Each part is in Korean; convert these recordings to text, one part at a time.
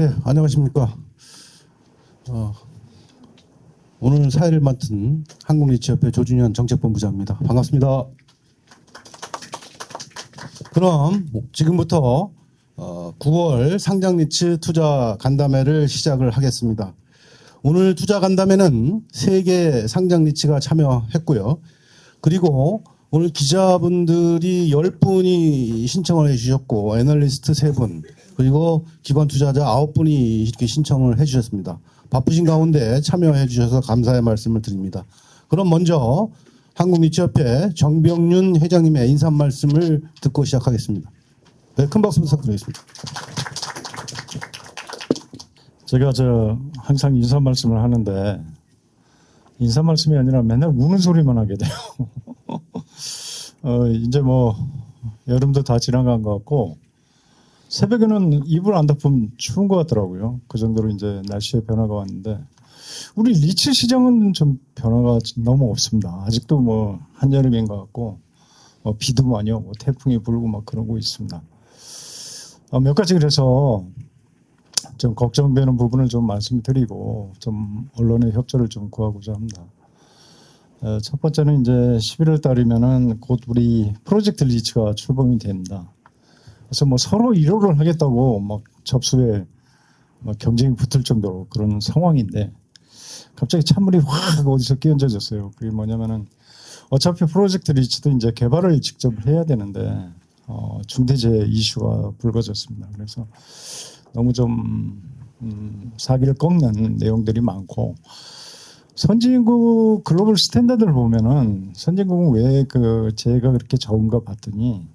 네, 안녕하십니까. 오늘 사회를 맡은 한국리츠협회 조준현 정책본부장입니다. 반갑습니다. 그럼 지금부터 9월 상장리츠 투자 간담회를 시작을 하겠습니다. 오늘 투자 간담회는 3개 상장리츠가 참여했고요. 그리고 오늘 기자분들이 10분이 신청을 해주셨고 애널리스트 3분 그리고 기관 투자자 9분이 이렇게 신청을 해주셨습니다. 바쁘신 가운데 참여해 주셔서 감사의 말씀을 드립니다. 그럼 먼저 한국리츠협회 정병윤 회장님의 인사 말씀을 듣고 시작하겠습니다. 네, 큰 박수 부탁드리겠습니다. 제가 항상 인사 말씀을 하는데 인사 말씀이 아니라 맨날 우는 소리만 하게 돼요. 이제 뭐 여름도 다 지나간 것 같고 새벽에는 이불 안 덮으면 추운 것 같더라고요. 그 정도로 이제 날씨의 변화가 왔는데 우리 리츠 시장은 좀 변화가 너무 없습니다. 아직도 뭐 한여름인 것 같고 비도 많이 오고 태풍이 불고 막 그러고 있습니다. 몇 가지 그래서 좀 걱정되는 부분을 좀 말씀드리고 좀 언론의 협조를 좀 구하고자 합니다. 첫 번째는 이제 11월 달이면은 곧 우리 프로젝트 리츠가 출범이 됩니다. 그래서 뭐 서로 1호를 하겠다고 막 접수에 막 경쟁이 붙을 정도로 그런 상황인데 갑자기 찬물이 확 어디서 끼얹어졌어요. 그게 뭐냐면은 어차피 프로젝트 리츠도 이제 개발을 직접 해야 되는데 중대재해 이슈가 불거졌습니다. 그래서 너무 좀 사기를 꺾는 내용들이 많고 선진국 글로벌 스탠다드를 보면은 선진국은 왜 그 재해가 그렇게 적은가 봤더니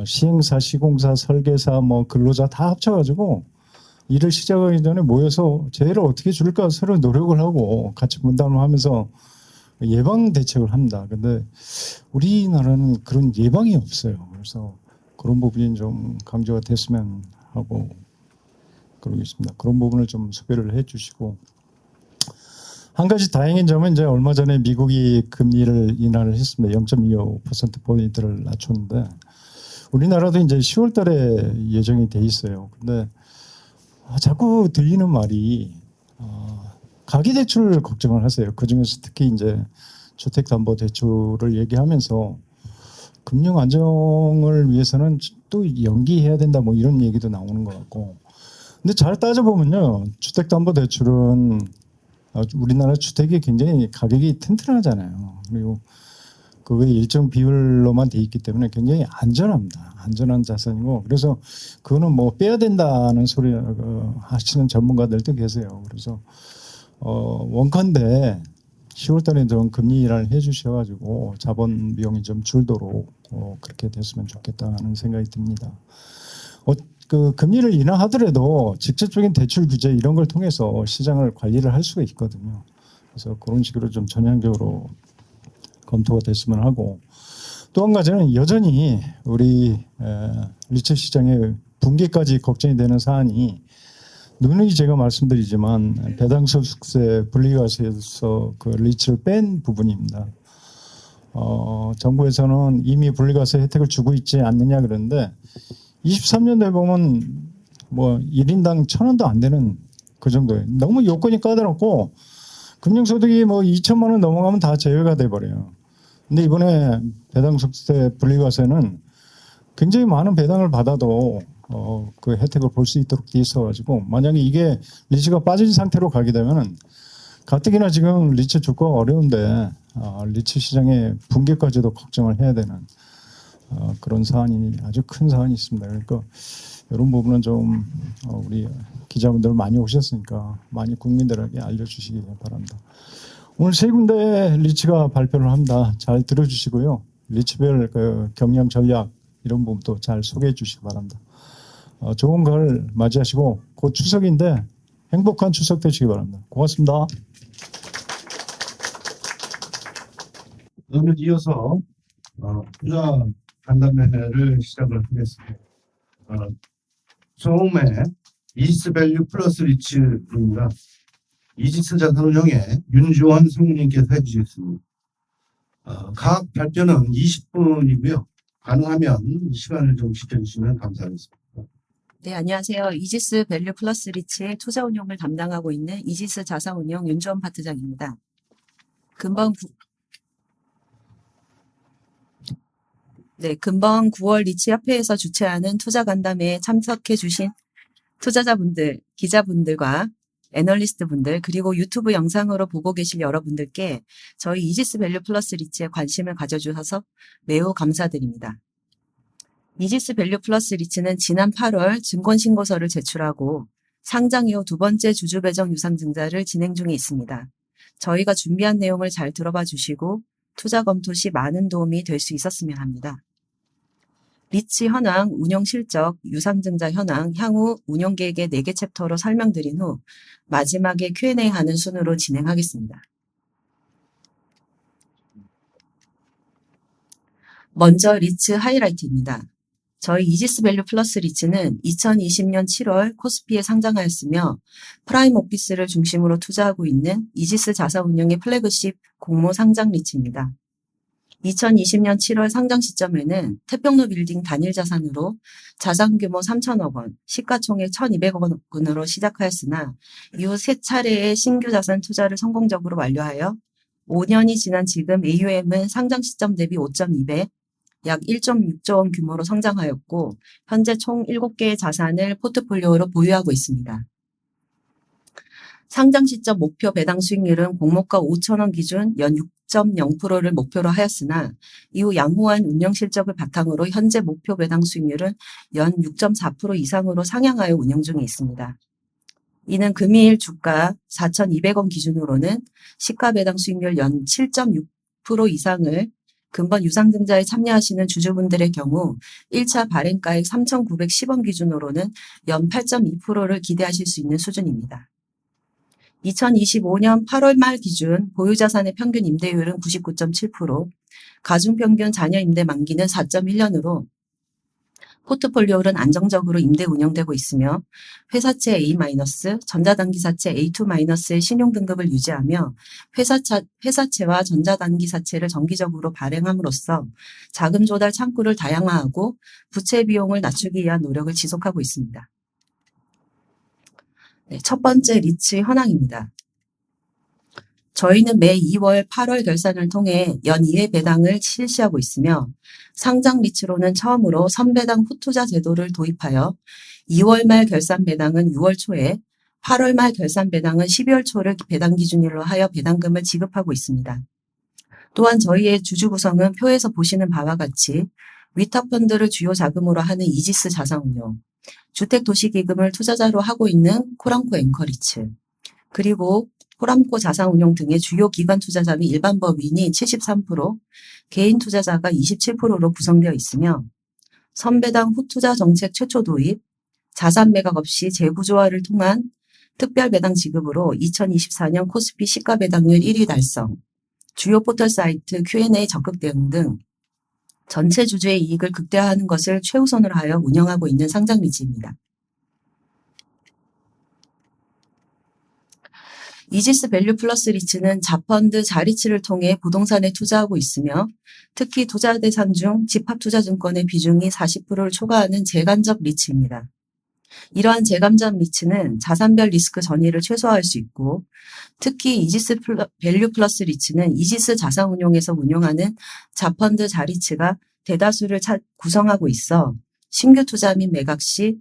시행사, 시공사, 설계사, 뭐 근로자 다 합쳐가지고 일을 시작하기 전에 모여서 재해를 어떻게 줄까 서로 노력을 하고 같이 분담을 하면서 예방 대책을 합니다. 근데 우리나라는 그런 예방이 없어요. 그래서 그런 부분이 좀 강조가 됐으면 하고 그러고 있습니다. 그런 부분을 좀 소개를 해주시고 한 가지 다행인 점은 이제 얼마 전에 미국이 금리를 인하를 했습니다. 0.25%포인트를 낮췄는데 우리나라도 이제 10월 달에 예정이 돼 있어요. 근데 자꾸 들리는 말이 가계대출 걱정을 하세요. 그중에서 특히 이제 주택담보대출을 얘기하면서 금융 안정을 위해서는 또 연기해야 된다 뭐 이런 얘기도 나오는 것 같고 근데 잘 따져보면요. 주택담보대출은 우리나라 주택이 굉장히 가격이 튼튼하잖아요. 그리고 그게 일정 비율로만 돼 있기 때문에 굉장히 안전합니다. 안전한 자산이고 그래서 그거는 뭐 빼야 된다는 소리 하시는 전문가들도 계세요. 그래서 원컨대 10월 달에 좀 금리 인하를 해 주셔가지고 자본 비용이 좀 줄도록 그렇게 됐으면 좋겠다는 생각이 듭니다. 그 금리를 인하하더라도 직접적인 대출 규제 이런 걸 통해서 시장을 관리를 할 수가 있거든요. 그래서 그런 식으로 좀 전향적으로 검토가 됐으면 하고 또 한 가지는 여전히 우리 리츠 시장의 붕괴까지 걱정이 되는 사안이 누누이 제가 말씀드리지만 배당소득세 분리과세에서 그 리츠를 뺀 부분입니다. 정부에서는 이미 분리과세 혜택을 주고 있지 않느냐 그러는데 23년도에 보면 뭐 1인당 1,000원도 안 되는 그 정도예요. 너무 요건이 까다롭고 금융소득이 뭐 2천만 원 넘어가면 다 제외가 돼버려요. 근데 이번에 배당소득세 분리과세는 굉장히 많은 배당을 받아도 그 혜택을 볼 수 있도록 돼 있어가지고 만약에 이게 리츠가 빠진 상태로 가게 되면은 가뜩이나 지금 리츠 주가가 어려운데 리츠 시장의 붕괴까지도 걱정을 해야 되는 그런 사안이 아주 큰 사안이 있습니다. 그러니까 이런 부분은 좀 우리 기자분들 많이 오셨으니까 많이 국민들에게 알려주시기 바랍니다. 오늘 3군데 리츠가 발표를 합니다. 잘 들어주시고요. 리츠별 그 경영 전략 이런 부분도 잘 소개해 주시기 바랍니다. 좋은 걸 맞이하시고 곧 추석인데 행복한 추석 되시기 바랍니다. 고맙습니다. 오늘 이어서 투자 간담회를 시작을 하겠습니다. 처음에 이지스밸류 플러스 리츠입니다. 이지스 자산운용의 윤주원 상무님께서 해주시겠습니다. 각 발표는 20분이고요. 가능하면 시간을 좀 지켜주시면 감사하겠습니다. 네, 안녕하세요. 이지스 밸류 플러스 리츠의 투자 운용을 담당하고 있는 이지스 자산운용 윤주원 파트장입니다. 금번 9월 리츠 협회에서 주최하는 투자 간담회에 참석해 주신 투자자분들, 기자분들과 애널리스트 분들, 그리고 유튜브 영상으로 보고 계실 여러분들께 저희 이지스 밸류 플러스 리츠에 관심을 가져주셔서 매우 감사드립니다. 이지스 밸류 플러스 리츠는 지난 8월 증권신고서를 제출하고 상장 이후 두 번째 주주 배정 유상증자를 진행 중에 있습니다. 저희가 준비한 내용을 잘 들어봐 주시고 투자 검토 시 많은 도움이 될 수 있었으면 합니다. 리츠 현황, 운용 실적, 유상증자 현황, 향후 운용 계획의 4개 챕터로 설명드린 후 마지막에 Q&A 하는 순으로 진행하겠습니다. 먼저 리츠 하이라이트입니다. 저희 이지스 밸류 플러스 리츠는 2020년 7월 코스피에 상장하였으며 프라임 오피스를 중심으로 투자하고 있는 이지스 자산운용의 플래그십 공모 상장 리츠입니다. 2020년 7월 상장 시점에는 태평로 빌딩 단일 자산으로 자산 규모 3천억 원, 시가총액 1,200억 원으로 시작하였으나 이후 3차례의 신규 자산 투자를 성공적으로 완료하여 5년이 지난 지금 AUM은 상장 시점 대비 5.2배, 약 1.6조 원 규모로 성장하였고 현재 총 7개의 자산을 포트폴리오로 보유하고 있습니다. 상장 시점 목표 배당 수익률은 공모가 5,000원 기준 연 6.0%를 목표로 하였으나 이후 양호한 운영 실적을 바탕으로 현재 목표 배당 수익률은 연 6.4% 이상으로 상향하여 운영 중에 있습니다. 이는 금일 주가 4,200원 기준으로는 시가 배당 수익률 연 7.6% 이상을 근본 유상증자에 참여하시는 주주분들의 경우 1차 발행가액 3,910원 기준으로는 연 8.2%를 기대하실 수 있는 수준입니다. 2025년 8월 말 기준 보유자산의 평균 임대율은 99.7%, 가중평균 잔여 임대 만기는 4.1년으로 포트폴리오는 안정적으로 임대 운영되고 있으며 회사채 A-, 전자단기사채 A2-의 신용등급을 유지하며 회사채와 전자단기사채를 정기적으로 발행함으로써 자금 조달 창구를 다양화하고 부채 비용을 낮추기 위한 노력을 지속하고 있습니다. 첫 번째 리츠 현황입니다. 저희는 매 2월, 8월 결산을 통해 연 2회 배당을 실시하고 있으며 상장 리츠로는 처음으로 선배당 후투자 제도를 도입하여 2월 말 결산 배당은 6월 초에, 8월 말 결산 배당은 12월 초를 배당 기준일로 하여 배당금을 지급하고 있습니다. 또한 저희의 주주 구성은 표에서 보시는 바와 같이 위탁펀드를 주요 자금으로 하는 이지스 자산운용, 주택도시기금을 투자자로 하고 있는 코랑코 앵커리츠, 그리고 코람코 자산운용 등의 주요 기관 투자자 및 일반 법인이 73%, 개인 투자자가 27%로 구성되어 있으며 선배당 후투자 정책 최초 도입, 자산 매각 없이 재구조화를 통한 특별 배당 지급으로 2024년 코스피 시가 배당률 1위 달성, 주요 포털 사이트 Q&A 적극 대응 등 전체 주주의 이익을 극대화하는 것을 최우선으로 하여 운영하고 있는 상장 리츠입니다. 이지스 밸류 플러스 리츠는 자펀드 자리츠를 통해 부동산에 투자하고 있으며 특히 투자 대상 중 집합투자증권의 비중이 40%를 초과하는 재간접 리츠입니다. 이러한 재간접 리츠는 자산별 리스크 전이를 최소화할 수 있고 특히 이지스 밸류 플러스 리츠는 이지스 자산운용에서 운용하는 자펀드 자리츠가 대다수를 구성하고 있어 신규 투자 및 매각 시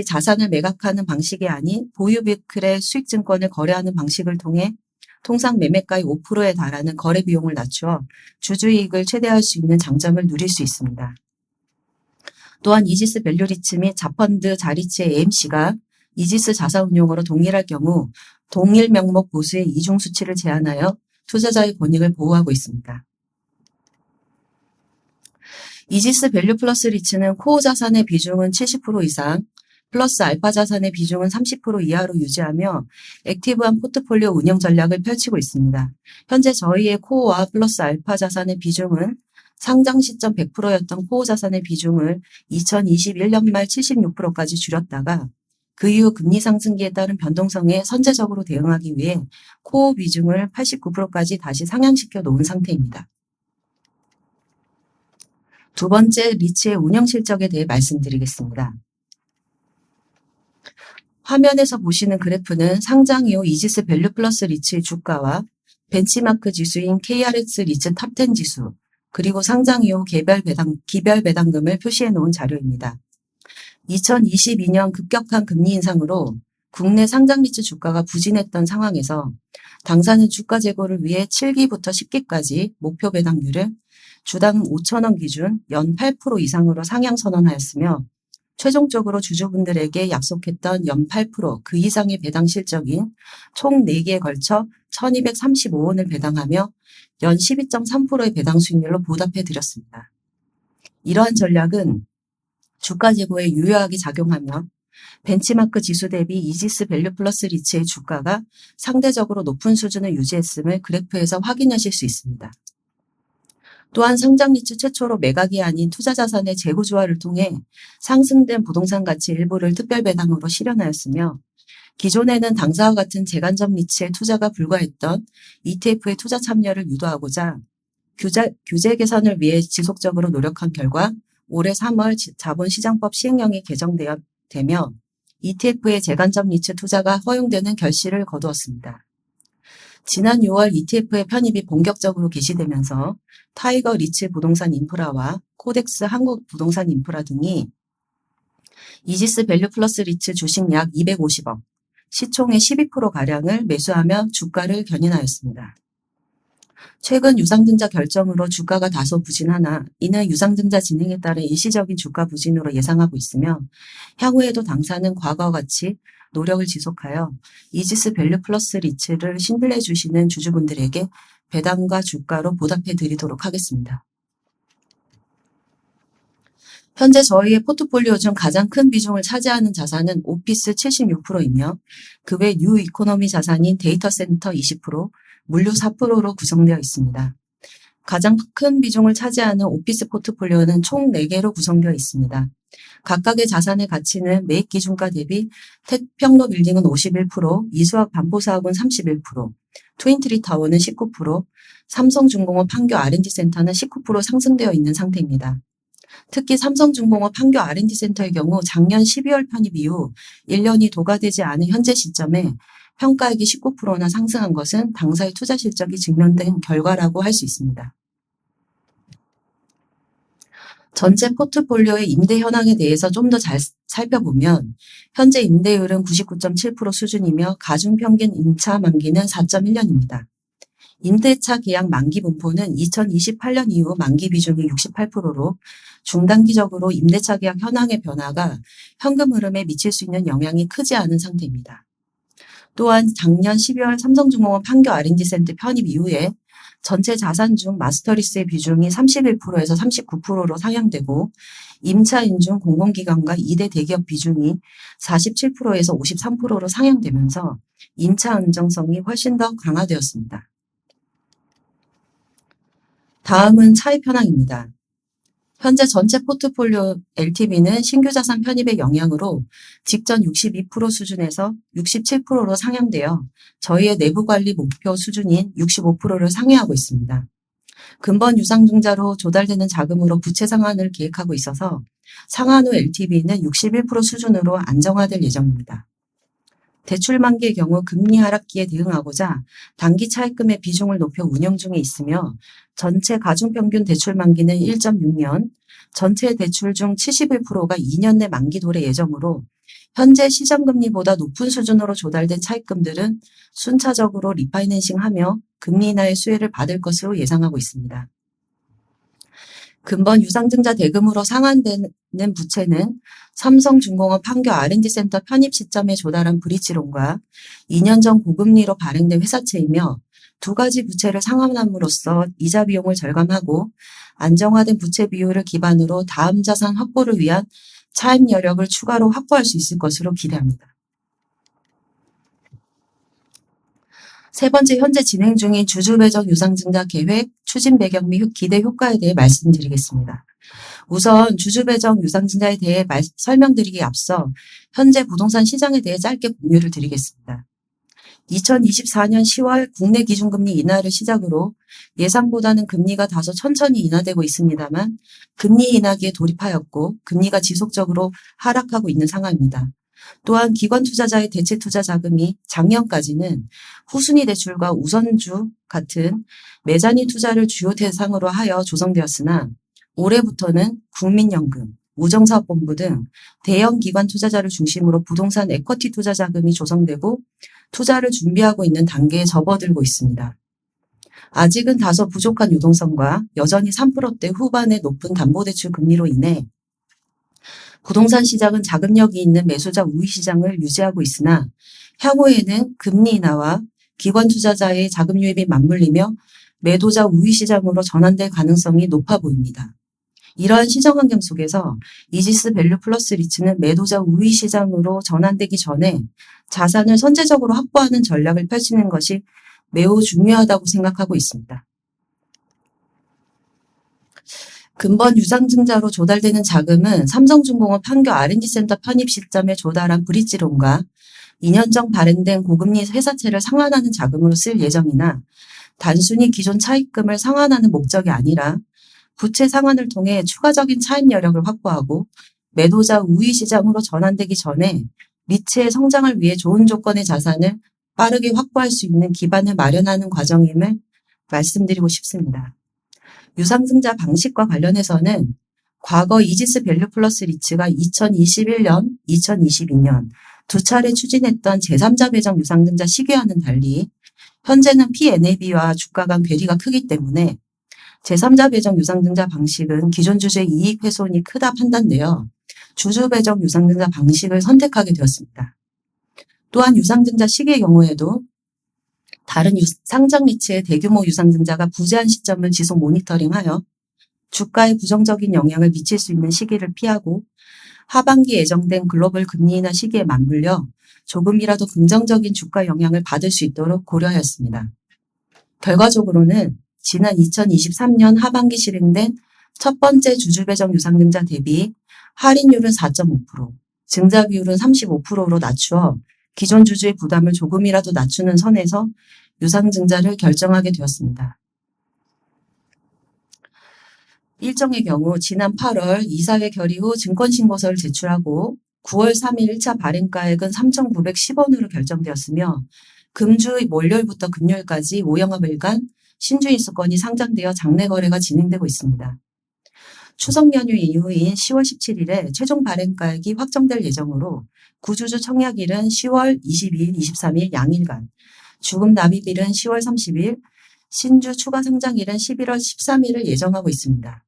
자산을 매각하는 방식이 아닌 보유 비클의 수익증권을 거래하는 방식을 통해 통상 매매가의 5%에 달하는 거래 비용을 낮추어 주주이익을 최대화할 수 있는 장점을 누릴 수 있습니다. 또한 이지스 밸류 리츠 및 자펀드 자리츠의 AMC가 이지스 자산운용으로 동일할 경우 동일 명목 보수의 이중 수치를 제한하여 투자자의 권익을 보호하고 있습니다. 이지스 밸류 플러스 리츠는 코어 자산의 비중은 70% 이상, 플러스 알파 자산의 비중은 30% 이하로 유지하며 액티브한 포트폴리오 운영 전략을 펼치고 있습니다. 현재 저희의 코어와 플러스 알파 자산의 비중은 상장 시점 100%였던 코어 자산의 비중을 2021년 말 76%까지 줄였다가 그 이후 금리 상승기에 따른 변동성에 선제적으로 대응하기 위해 코어 비중을 89%까지 다시 상향시켜 놓은 상태입니다. 두 번째, 리츠의 운영 실적에 대해 말씀드리겠습니다. 화면에서 보시는 그래프는 상장 이후 이지스 밸류 플러스 리츠의 주가와 벤치마크 지수인 KRX 리츠 탑10 지수, 그리고 상장 이후 기별 배당금을 표시해 놓은 자료입니다. 2022년 급격한 금리 인상으로 국내 상장 리츠 주가가 부진했던 상황에서 당사는 주가 재고를 위해 7기부터 10기까지 목표 배당률을 주당 5,000원 기준 연 8% 이상으로 상향 선언하였으며 최종적으로 주주분들에게 약속했던 연 8% 그 이상의 배당 실적인 총 4기에 걸쳐 1,235원을 배당하며 연 12.3%의 배당 수익률로 보답해 드렸습니다. 이러한 전략은 주가 재고에 유효하게 작용하며 벤치마크 지수 대비 이지스 밸류 플러스 리츠의 주가가 상대적으로 높은 수준을 유지했음을 그래프에서 확인하실 수 있습니다. 또한 상장 리츠 최초로 매각이 아닌 투자 자산의 재고조화를 통해 상승된 부동산 가치 일부를 특별 배당으로 실현하였으며 기존에는 당사와 같은 재간접 리츠에 투자가 불과했던 ETF의 투자 참여를 유도하고자 규제 개선을 위해 지속적으로 노력한 결과 올해 3월 자본시장법 시행령이 개정되며 ETF의 재간접 리츠 투자가 허용되는 결실을 거두었습니다. 지난 6월 ETF의 편입이 본격적으로 개시되면서 타이거 리츠 부동산 인프라와 코덱스 한국 부동산 인프라 등이 이지스 밸류 플러스 리츠 주식 약 250억, 시총의 12%가량을 매수하며 주가를 견인하였습니다. 최근 유상증자 결정으로 주가가 다소 부진하나 이는 유상증자 진행에 따른 일시적인 주가 부진으로 예상하고 있으며 향후에도 당사는 과거와 같이 노력을 지속하여 이지스 밸류 플러스 리츠를 신뢰해 주시는 주주분들에게 배당과 주가로 보답해 드리도록 하겠습니다. 현재 저희의 포트폴리오 중 가장 큰 비중을 차지하는 자산은 오피스 76%이며 그 외 뉴 이코노미 자산인 데이터 센터 20%, 물류 4%로 구성되어 있습니다. 가장 큰 비중을 차지하는 오피스 포트폴리오는 총 4개로 구성되어 있습니다. 각각의 자산의 가치는 매입 기준가 대비 태평로 빌딩은 51%, 이수학 반포사업은 31%, 트윈트리 타워는 19%, 삼성중공업 판교 R&D 센터는 19% 상승되어 있는 상태입니다. 특히 삼성중공업 판교 R&D 센터의 경우 작년 12월 편입 이후 1년이 도가되지 않은 현재 시점에 평가액이 19%나 상승한 것은 당사의 투자 실적이 증명된 결과라고 할 수 있습니다. 전체 포트폴리오의 임대 현황에 대해서 좀 더 잘 살펴보면 현재 임대율은 99.7% 수준이며 가중평균 임차 만기는 4.1년입니다. 임대차 계약 만기 분포는 2028년 이후 만기 비중이 68%로 중단기적으로 임대차 계약 현황의 변화가 현금 흐름에 미칠 수 있는 영향이 크지 않은 상태입니다. 또한 작년 12월 삼성중공업 판교 R&D 센터 편입 이후에 전체 자산 중 마스터리스의 비중이 31%에서 39%로 상향되고 임차 인중 공공기관과 2대 대기업 비중이 47%에서 53%로 상향되면서 임차 안정성이 훨씬 더 강화되었습니다. 다음은 차입 현황입니다. 현재 전체 포트폴리오 LTV는 신규 자산 편입의 영향으로 직전 62% 수준에서 67%로 상향되어 저희의 내부 관리 목표 수준인 65%를 상회하고 있습니다. 근본 유상증자로 조달되는 자금으로 부채 상환을 계획하고 있어서 상환 후 LTV는 61% 수준으로 안정화될 예정입니다. 대출 만기의 경우 금리 하락기에 대응하고자 단기 차입금의 비중을 높여 운영 중에 있으며 전체 가중평균 대출 만기는 1.6년, 전체 대출 중 71%가 2년 내 만기 도래 예정으로 현재 시장금리보다 높은 수준으로 조달된 차입금들은 순차적으로 리파이낸싱하며 금리 인하의 수혜를 받을 것으로 예상하고 있습니다. 근본 유상증자 대금으로 상환되는 부채는 삼성중공업 판교 R&D 센터 편입 시점에 조달한 브릿지론과 2년 전 고금리로 발행된 회사채이며 두 가지 부채를 상환함으로써 이자 비용을 절감하고 안정화된 부채 비율을 기반으로 다음 자산 확보를 위한 차입 여력을 추가로 확보할 수 있을 것으로 기대합니다. 세 번째, 현재 진행 중인 주주배정 유상증자 계획, 추진 배경 및 기대 효과에 대해 말씀드리겠습니다. 우선 주주배정 유상증자에 대해 설명드리기에 앞서 현재 부동산 시장에 대해 짧게 공유를 드리겠습니다. 2024년 10월 국내 기준금리 인하를 시작으로 예상보다는 금리가 다소 천천히 인하되고 있습니다만 금리 인하기에 돌입하였고 금리가 지속적으로 하락하고 있는 상황입니다. 또한 기관 투자자의 대체 투자 자금이 작년까지는 후순위 대출과 우선주 같은 매자니 투자를 주요 대상으로 하여 조성되었으나 올해부터는 국민연금, 우정사업본부 등 대형 기관 투자자를 중심으로 부동산 에쿼티 투자 자금이 조성되고 투자를 준비하고 있는 단계에 접어들고 있습니다. 아직은 다소 부족한 유동성과 여전히 3%대 후반의 높은 담보대출 금리로 인해 부동산 시장은 자금력이 있는 매수자 우위 시장을 유지하고 있으나 향후에는 금리 인하와 기관 투자자의 자금 유입이 맞물리며 매도자 우위 시장으로 전환될 가능성이 높아 보입니다. 이러한 시장 환경 속에서 이지스 밸류 플러스 리츠는 매도자 우위 시장으로 전환되기 전에 자산을 선제적으로 확보하는 전략을 펼치는 것이 매우 중요하다고 생각하고 있습니다. 근본 유상증자로 조달되는 자금은 삼성중공업 판교 R&D센터 편입 시점에 조달한 브릿지론과 2년 전 발행된 고금리 회사채를 상환하는 자금으로 쓸 예정이나 단순히 기존 차입금을 상환하는 목적이 아니라 부채 상환을 통해 추가적인 차입 여력을 확보하고 매도자 우위 시장으로 전환되기 전에 리츠의 성장을 위해 좋은 조건의 자산을 빠르게 확보할 수 있는 기반을 마련하는 과정임을 말씀드리고 싶습니다. 유상증자 방식과 관련해서는 과거 이지스 밸류 플러스 리츠가 2021년, 2022년 두 차례 추진했던 제3자 배정 유상증자 시기와는 달리 현재는 P/NAV와 주가 간 괴리가 크기 때문에 제3자 배정 유상증자 방식은 기존 주주의 이익 훼손이 크다 판단되어 주주 배정 유상증자 방식을 선택하게 되었습니다. 또한 유상증자 시기의 경우에도 다른 상장 리츠의 대규모 유상증자가 부재한 시점을 지속 모니터링하여 주가에 부정적인 영향을 미칠 수 있는 시기를 피하고 하반기 예정된 글로벌 금리 인하 시기에 맞물려 조금이라도 긍정적인 주가 영향을 받을 수 있도록 고려하였습니다. 결과적으로는 지난 2023년 하반기 실행된 첫 번째 주주 배정 유상증자 대비 할인율은 4.5%, 증자 비율은 35%로 낮추어 기존 주주의 부담을 조금이라도 낮추는 선에서 유상증자를 결정하게 되었습니다. 일정의 경우 지난 8월 이사회 결의 후 증권신고서를 제출하고 9월 3일 1차 발행가액은 3,910원으로 결정되었으며 금주 월요일부터 금요일까지 5영업일간 신주인수권이 상장되어 장내 거래가 진행되고 있습니다. 추석 연휴 이후인 10월 17일에 최종 발행가액이 확정될 예정으로 구주주 청약일은 10월 22일, 23일 양일간, 주금 납입일은 10월 30일, 신주 추가 상장일은 11월 13일을 예정하고 있습니다.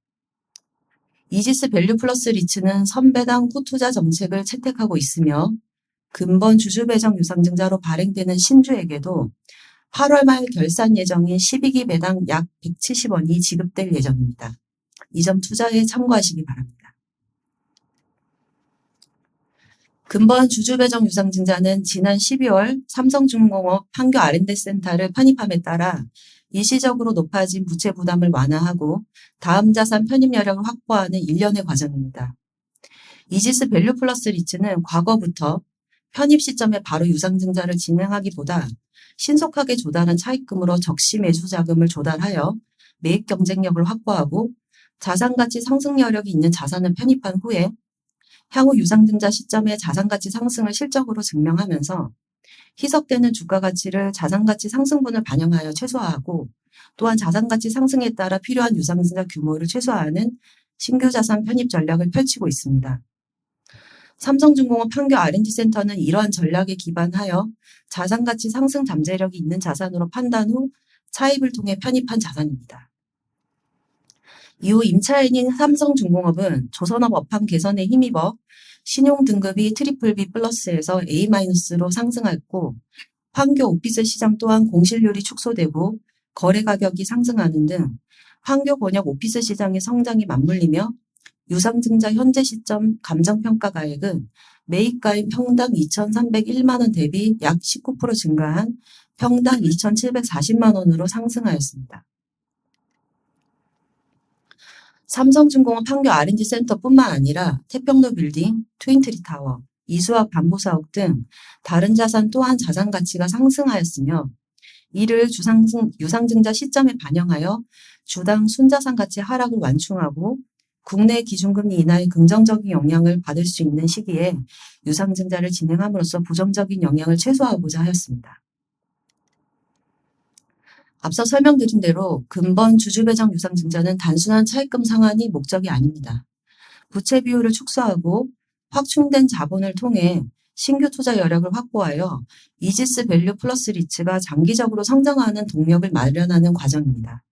이지스 밸류 플러스 리츠는 선배당 후투자 정책을 채택하고 있으며 근본 주주 배정 유상증자로 발행되는 신주에게도 8월 말 결산 예정인 12기 배당 약 170원이 지급될 예정입니다. 이 점 투자에 참고하시기 바랍니다. 근본 주주 배정 유상증자는 지난 12월 삼성중공업 판교 R&D센터를 편입함에 따라 일시적으로 높아진 부채 부담을 완화하고 다음 자산 편입 여력을 확보하는 일련의 과정입니다. 이지스 밸류 플러스 리츠는 과거부터 편입 시점에 바로 유상증자를 진행하기보다 신속하게 조달한 차입금으로 적시 매수 자금을 조달하여 매입 경쟁력을 확보하고 자산가치 상승 여력이 있는 자산을 편입한 후에 향후 유상증자 시점의 자산가치 상승을 실적으로 증명하면서 희석되는 주가가치를 자산가치 상승분을 반영하여 최소화하고 또한 자산가치 상승에 따라 필요한 유상증자 규모를 최소화하는 신규 자산 편입 전략을 펼치고 있습니다. 삼성중공업 판교 R&D센터는 이러한 전략에 기반하여 자산가치 상승 잠재력이 있는 자산으로 판단 후 차입을 통해 편입한 자산입니다. 이후 임차인인 삼성중공업은 조선업 업황 개선에 힘입어 신용 등급이 BBB 플러스에서 A-로 상승했고 판교 오피스 시장 또한 공실률이 축소되고 거래 가격이 상승하는 등 판교 권역 오피스 시장의 성장이 맞물리며 유상증자 현재 시점 감정평가 가액은 매입가인 평당 2,301만 원 대비 약 19% 증가한 평당 2,740만 원으로 상승하였습니다. 삼성중공업 판교 R&D센터뿐만 아니라 태평로 빌딩, 트윈트리타워, 이수학 반포사옥 등 다른 자산 또한 자산 가치가 상승하였으며 이를 유상증자 시점에 반영하여 주당 순자산 가치 하락을 완충하고 국내 기준금리 인하의 긍정적인 영향을 받을 수 있는 시기에 유상증자를 진행함으로써 부정적인 영향을 최소화하고자 하였습니다. 앞서 설명드린 대로 근본 주주배정 유상증자는 단순한 차입금 상환이 목적이 아닙니다. 부채 비율을 축소하고 확충된 자본을 통해 신규 투자 여력을 확보하여 이지스 밸류 플러스 리츠가 장기적으로 성장하는 동력을 마련하는 과정입니다.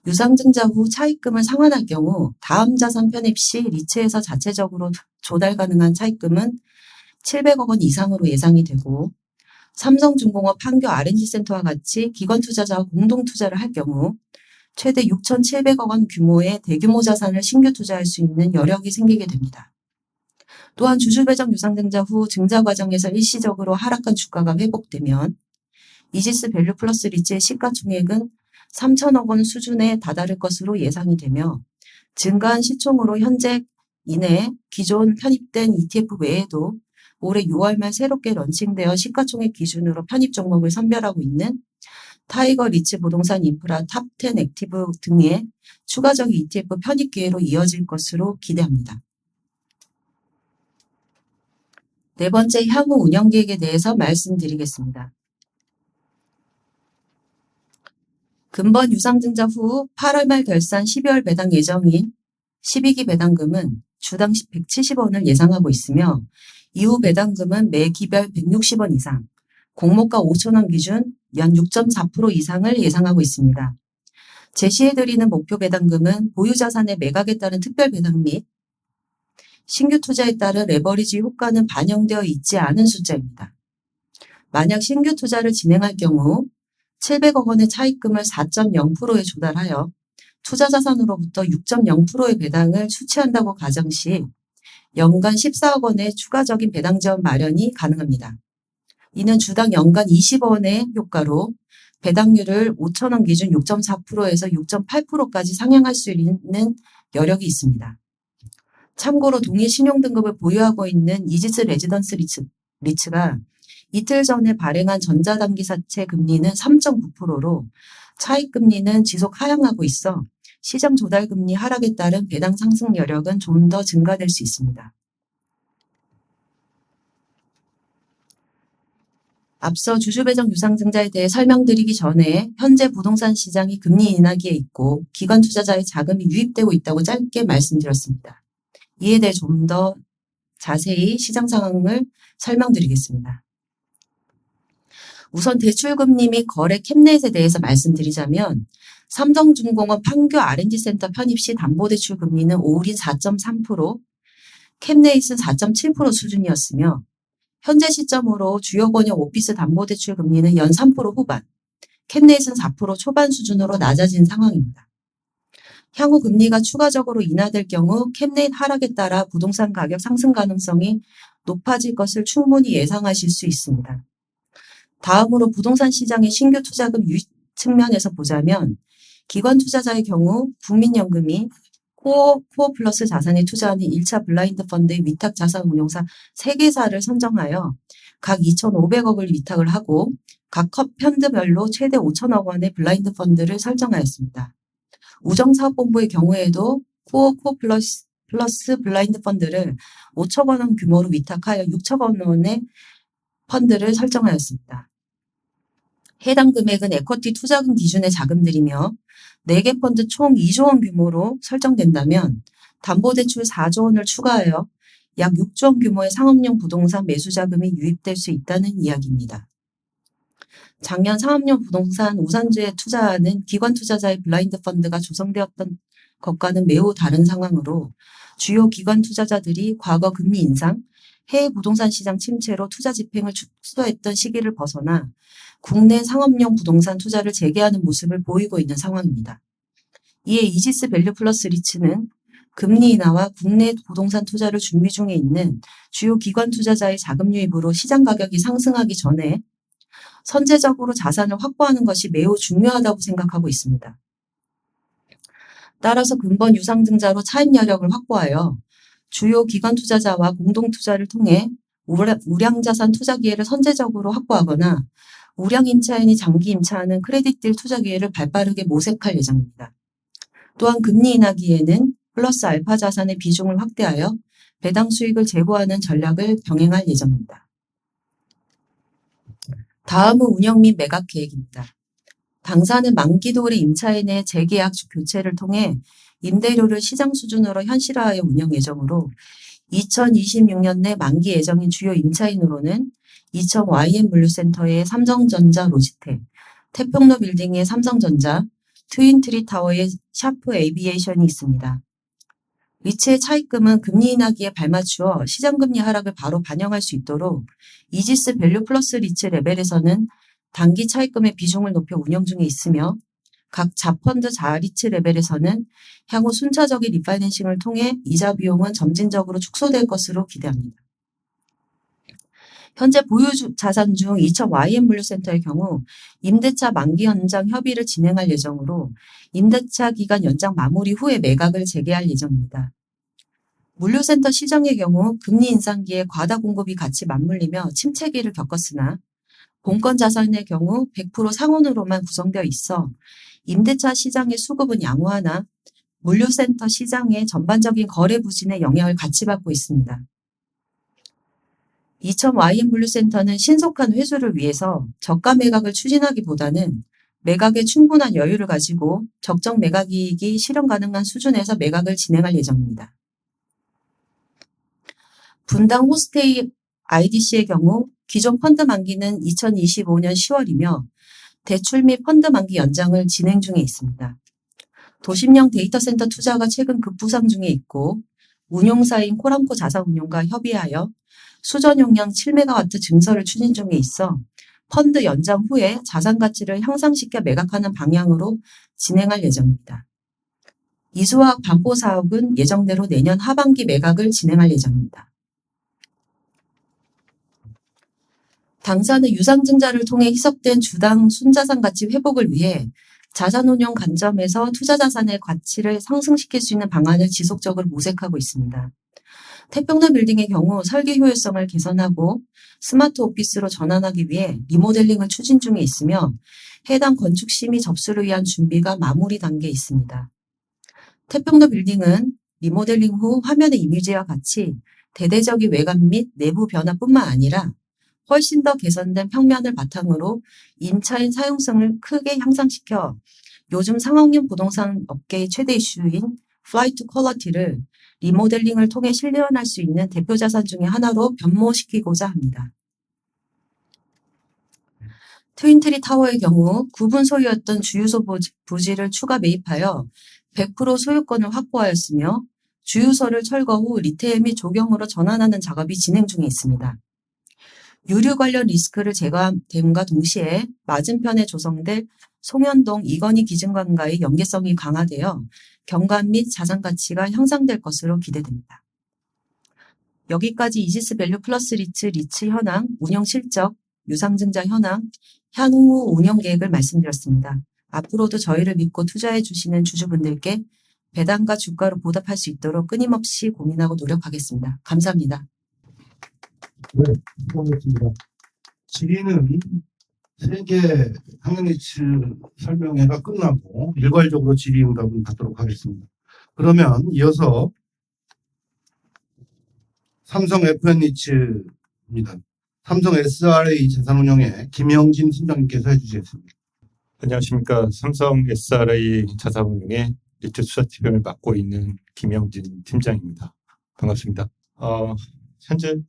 유상증자 후 차입금을 상환할 경우 다음 자산 편입 시 리츠에서 자체적으로 조달 가능한 차입금은 700억 원 이상으로 예상이 되고 삼성중공업 판교 R&D센터와 같이 기관 투자자와 공동 투자를 할 경우 최대 6,700억 원 규모의 대규모 자산을 신규 투자할 수 있는 여력이 생기게 됩니다. 또한 주주배정 유상증자 후 증자 과정에서 일시적으로 하락한 주가가 회복되면 이지스 밸류 플러스 리츠의 시가총액은 3천억 원 수준에 다다를 것으로 예상이 되며 증가한 시총으로 현재 이내 기존 편입된 ETF 외에도 올해 6월 말 새롭게 런칭되어 시가총액 기준으로 편입 종목을 선별하고 있는 타이거 리츠 부동산 인프라 탑10 액티브 등의 추가적인 ETF 편입 기회로 이어질 것으로 기대합니다. 네 번째, 향후 운영 계획에 대해서 말씀드리겠습니다. 근본 유상증자 후 8월 말 결산 12월 배당 예정인 12기 배당금은 주당 170원을 예상하고 있으며 이후 배당금은 매 기별 160원 이상, 공모가 5천원 기준 연 6.4% 이상을 예상하고 있습니다. 제시해드리는 목표 배당금은 보유자산의 매각에 따른 특별 배당 및 신규 투자에 따른 레버리지 효과는 반영되어 있지 않은 숫자입니다. 만약 신규 투자를 진행할 경우 700억 원의 차입금을 4.0%에 조달하여 투자 자산으로부터 6.0%의 배당을 수취한다고 가정 시 연간 14억 원의 추가적인 배당 지원 마련이 가능합니다. 이는 주당 연간 20원의 효과로 배당률을 5천원 기준 6.4%에서 6.8%까지 상향할 수 있는 여력이 있습니다. 참고로 동일 신용등급을 보유하고 있는 이지스 레지던스 리츠가 이틀 전에 발행한 전자담기사채 금리는 3.9%로 차익금리는 지속 하향하고 있어 시장 조달금리 하락에 따른 배당 상승 여력은 좀 더 증가될 수 있습니다. 앞서 주주배정 유상증자에 대해 설명드리기 전에 현재 부동산 시장이 금리 인하기에 있고 기관 투자자의 자금이 유입되고 있다고 짧게 말씀드렸습니다. 이에 대해 좀 더 자세히 시장 상황을 설명드리겠습니다. 우선 대출금리 및 거래 캡넷에 대해서 말씀드리자면 삼성중공업 판교 R&D센터 편입 시 담보대출 금리는 올인 4.3%, 캡넷은 4.7% 수준이었으며 현재 시점으로 주요 권역 오피스 담보대출 금리는 연 3% 후반, 캡넷은 4% 초반 수준으로 낮아진 상황입니다. 향후 금리가 추가적으로 인하될 경우 캡넷 하락에 따라 부동산 가격 상승 가능성이 높아질 것을 충분히 예상하실 수 있습니다. 다음으로 부동산 시장의 신규 투자금 유입 측면에서 보자면 기관 투자자의 경우 국민연금이 코어 플러스 자산에 투자하는 1차 블라인드 펀드의 위탁 자산 운용사 3개사를 선정하여 각 2,500억을 위탁을 하고 각 펀드별로 최대 5천억 원의 블라인드 펀드를 설정하였습니다. 우정사업본부의 경우에도 코어 플러스 블라인드 펀드를 5천 원 규모로 위탁하여 6천 원의 펀드를 설정하였습니다. 해당 금액은 에쿼티 투자금 기준의 자금들이며 4개 펀드 총 2조 원 규모로 설정된다면 담보대출 4조 원을 추가하여 약 6조 원 규모의 상업용 부동산 매수 자금이 유입될 수 있다는 이야기입니다. 작년 상업용 부동산 우산주에 투자하는 기관 투자자의 블라인드 펀드가 조성되었던 것과는 매우 다른 상황으로 주요 기관 투자자들이 과거 금리 인상, 해외 부동산 시장 침체로 투자 집행을 축소했던 시기를 벗어나 국내 상업용 부동산 투자를 재개하는 모습을 보이고 있는 상황입니다. 이에 이지스 밸류 플러스 리츠는 금리 인하와 국내 부동산 투자를 준비 중에 있는 주요 기관 투자자의 자금 유입으로 시장 가격이 상승하기 전에 선제적으로 자산을 확보하는 것이 매우 중요하다고 생각하고 있습니다. 따라서 근본 유상증자로 차입 여력을 확보하여 주요 기관 투자자와 공동 투자를 통해 우량자산 투자 기회를 선제적으로 확보하거나 우량 임차인이 장기 임차하는 크레딧딜 투자 기회를 발빠르게 모색할 예정입니다. 또한 금리 인하기에는 플러스 알파 자산의 비중을 확대하여 배당 수익을 제고하는 전략을 병행할 예정입니다. 다음은 운영 및 매각 계획입니다. 당사는 만기 도래 임차인의 재계약 교체를 통해 임대료를 시장 수준으로 현실화하여 운영 예정으로 2026년 내 만기 예정인 주요 임차인으로는 이천 YM 물류센터의 삼성전자 로지텍, 태평로 빌딩의 삼성전자, 트윈트리 타워의 샤프 에이비에이션이 있습니다. 리츠의 차입금은 금리 인하기에 발맞추어 시장금리 하락을 바로 반영할 수 있도록 이지스 밸류 플러스 리츠 레벨에서는 단기 차입금의 비중을 높여 운영 중에 있으며 각 자펀드 자리츠 레벨에서는 향후 순차적인 리파이낸싱을 통해 이자 비용은 점진적으로 축소될 것으로 기대합니다. 현재 보유 자산 중 이천 YM 물류센터의 경우 임대차 만기 연장 협의를 진행할 예정으로 임대차 기간 연장 마무리 후에 매각을 재개할 예정입니다. 물류센터 시장의 경우 금리 인상기에 과다 공급이 같이 맞물리며 침체기를 겪었으나 본권 자산의 경우 100% 상온으로만 구성되어 있어 임대차 시장의 수급은 양호하나 물류센터 시장의 전반적인 거래 부진의 영향을 같이 받고 있습니다. 이천 YM 물류센터는 신속한 회수를 위해서 저가 매각을 추진하기보다는 매각에 충분한 여유를 가지고 적정 매각 이익이 실현 가능한 수준에서 매각을 진행할 예정입니다. 분당 호스테이 IDC의 경우 기존 펀드 만기는 2025년 10월이며 대출 및 펀드 만기 연장을 진행 중에 있습니다. 도심형 데이터 센터 투자가 최근 급부상 중에 있고 운용사인 코람코 자산운용과 협의하여 수전 용량 7MW 증설을 추진 중에 있어 펀드 연장 후에 자산 가치를 향상시켜 매각하는 방향으로 진행할 예정입니다. 이수화학 반포 사업은 예정대로 내년 하반기 매각을 진행할 예정입니다. 당사는 유상증자를 통해 희석된 주당 순자산 가치 회복을 위해 자산운용 관점에서 투자자산의 가치를 상승시킬 수 있는 방안을 지속적으로 모색하고 있습니다. 태평로 빌딩의 경우 설계 효율성을 개선하고 스마트 오피스로 전환하기 위해 리모델링을 추진 중에 있으며 해당 건축 심의 접수를 위한 준비가 마무리 단계에 있습니다. 태평로 빌딩은 리모델링 후 화면의 이미지와 같이 대대적인 외관 및 내부 변화뿐만 아니라 훨씬 더 개선된 평면을 바탕으로 임차인 사용성을 크게 향상시켜 요즘 상업용 부동산 업계의 최대 이슈인 플라이트 퀄리티를 리모델링을 통해 실현할 수 있는 대표 자산 중의 하나로 변모시키고자 합니다. 트윈트리 타워의 경우 구분 소유였던 주유소 부지를 추가 매입하여 100% 소유권을 확보하였으며 주유소를 철거 후 리테일 및 조경으로 전환하는 작업이 진행 중에 있습니다. 유류 관련 리스크를 제거됨과 동시에 맞은편에 조성될 송현동 이건희 기증관과의 연계성이 강화되어 경관 및 자산 가치가 향상될 것으로 기대됩니다. 여기까지 이지스 밸류 플러스 리츠 현황, 운영 실적, 유상증자 현황, 향후 운영 계획을 말씀드렸습니다. 앞으로도 저희를 믿고 투자해 주시는 주주분들께 배당과 주가로 보답할 수 있도록 끊임없이 고민하고 노력하겠습니다. 감사합니다. 네, 수고하셨습니다. 질의는 세개 항해리츠 설명회가 끝나고 일괄적으로 질의응답을 받도록 하겠습니다. 그러면 이어서 삼성 FN리츠입니다. 삼성 SRA 자산운용의 김영진 팀장님께서 해주시겠습니다. 안녕하십니까. 삼성 SRA 자산운용의 리츠 투자팀을 맡고 있는 김영진 팀장입니다. 반갑습니다. 현재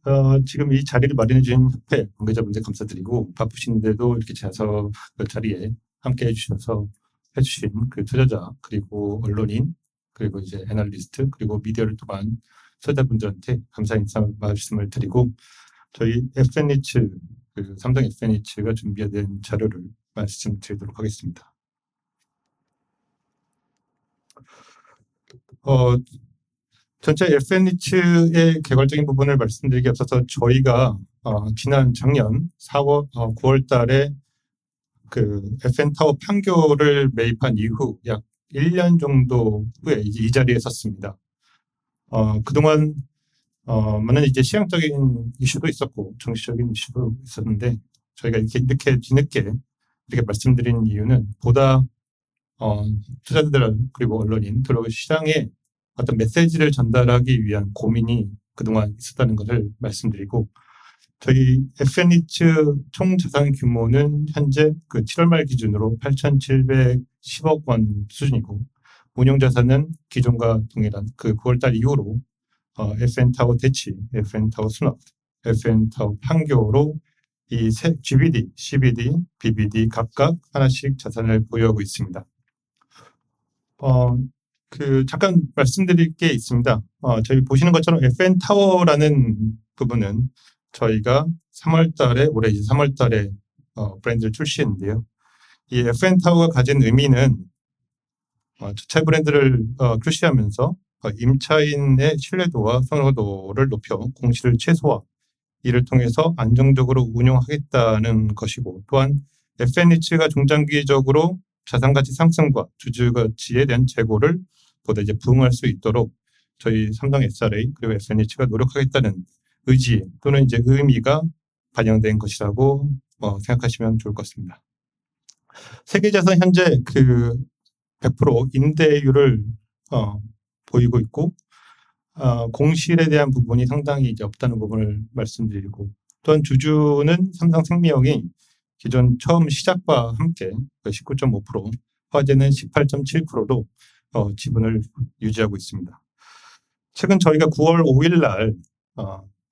지금 이 자리를 마련해 주신 협회 관계자분들 감사드리고 바쁘신데도 이렇게 자서 자리에 함께 해주셔서 해주신 그 투자자 그리고 언론인 그리고 이제 애널리스트 그리고 미디어를 통한 투자자분들한테 감사 인사 말씀을 드리고 저희 FN리츠 삼성 FN리츠가 준비된 자료를 말씀드리도록 하겠습니다. 전체 FN리츠의 개괄적인 부분을 말씀드리기 앞서서 저희가 지난 작년 9월 달에 그 FN타워 판교를 매입한 이후 약 1년 정도 후에 이제 이 자리에 섰습니다. 그동안 많은 이제 시장적인 이슈도 있었고 정치적인 이슈도 있었는데 저희가 이렇게 뒤늦게 이렇게 말씀드린 이유는 보다 투자자들 그리고 언론인 그리고 시장에 어떤 메시지를 전달하기 위한 고민이 그동안 있었다는 것을 말씀드리고 저희 FN리츠 총 자산 규모는 현재 그 7월 말 기준으로 8,710억 원 수준이고 운용 자산은 기존과 동일한 그 9월 달 이후로 FN타워 대치, FN타워 순업, FN타워 판교로 이 GBD, CBD, BBD 각각 하나씩 자산을 보유하고 있습니다. 잠깐 말씀드릴 게 있습니다. 저희 보시는 것처럼 FN타워라는 부분은 저희가 3월 달에, 올해 이제 3월 달에 브랜드를 출시했는데요. 이 FN타워가 가진 의미는 저차 브랜드를 출시하면서 임차인의 신뢰도와 선호도를 높여 공시를 최소화, 이를 통해서 안정적으로 운용하겠다는 것이고 또한 FN리츠가 중장기적으로 자산가치 상승과 주주가치에 대한 재고를 보다 이제 부응할 수 있도록 저희 삼성 SRA 그리고 FN리츠가 노력하겠다는 의지 또는 이제 의미가 반영된 것이라고 생각하시면 좋을 것 같습니다. 세계자산 현재 그 100% 임대율을 보이고 있고 공실에 대한 부분이 상당히 이제 없다는 부분을 말씀드리고 또한 주주는 삼성생명이 기존 처음 시작과 함께 19.5%, 화재는 18.7%로 지분을 유지하고 있습니다. 최근 저희가 9월 5일 날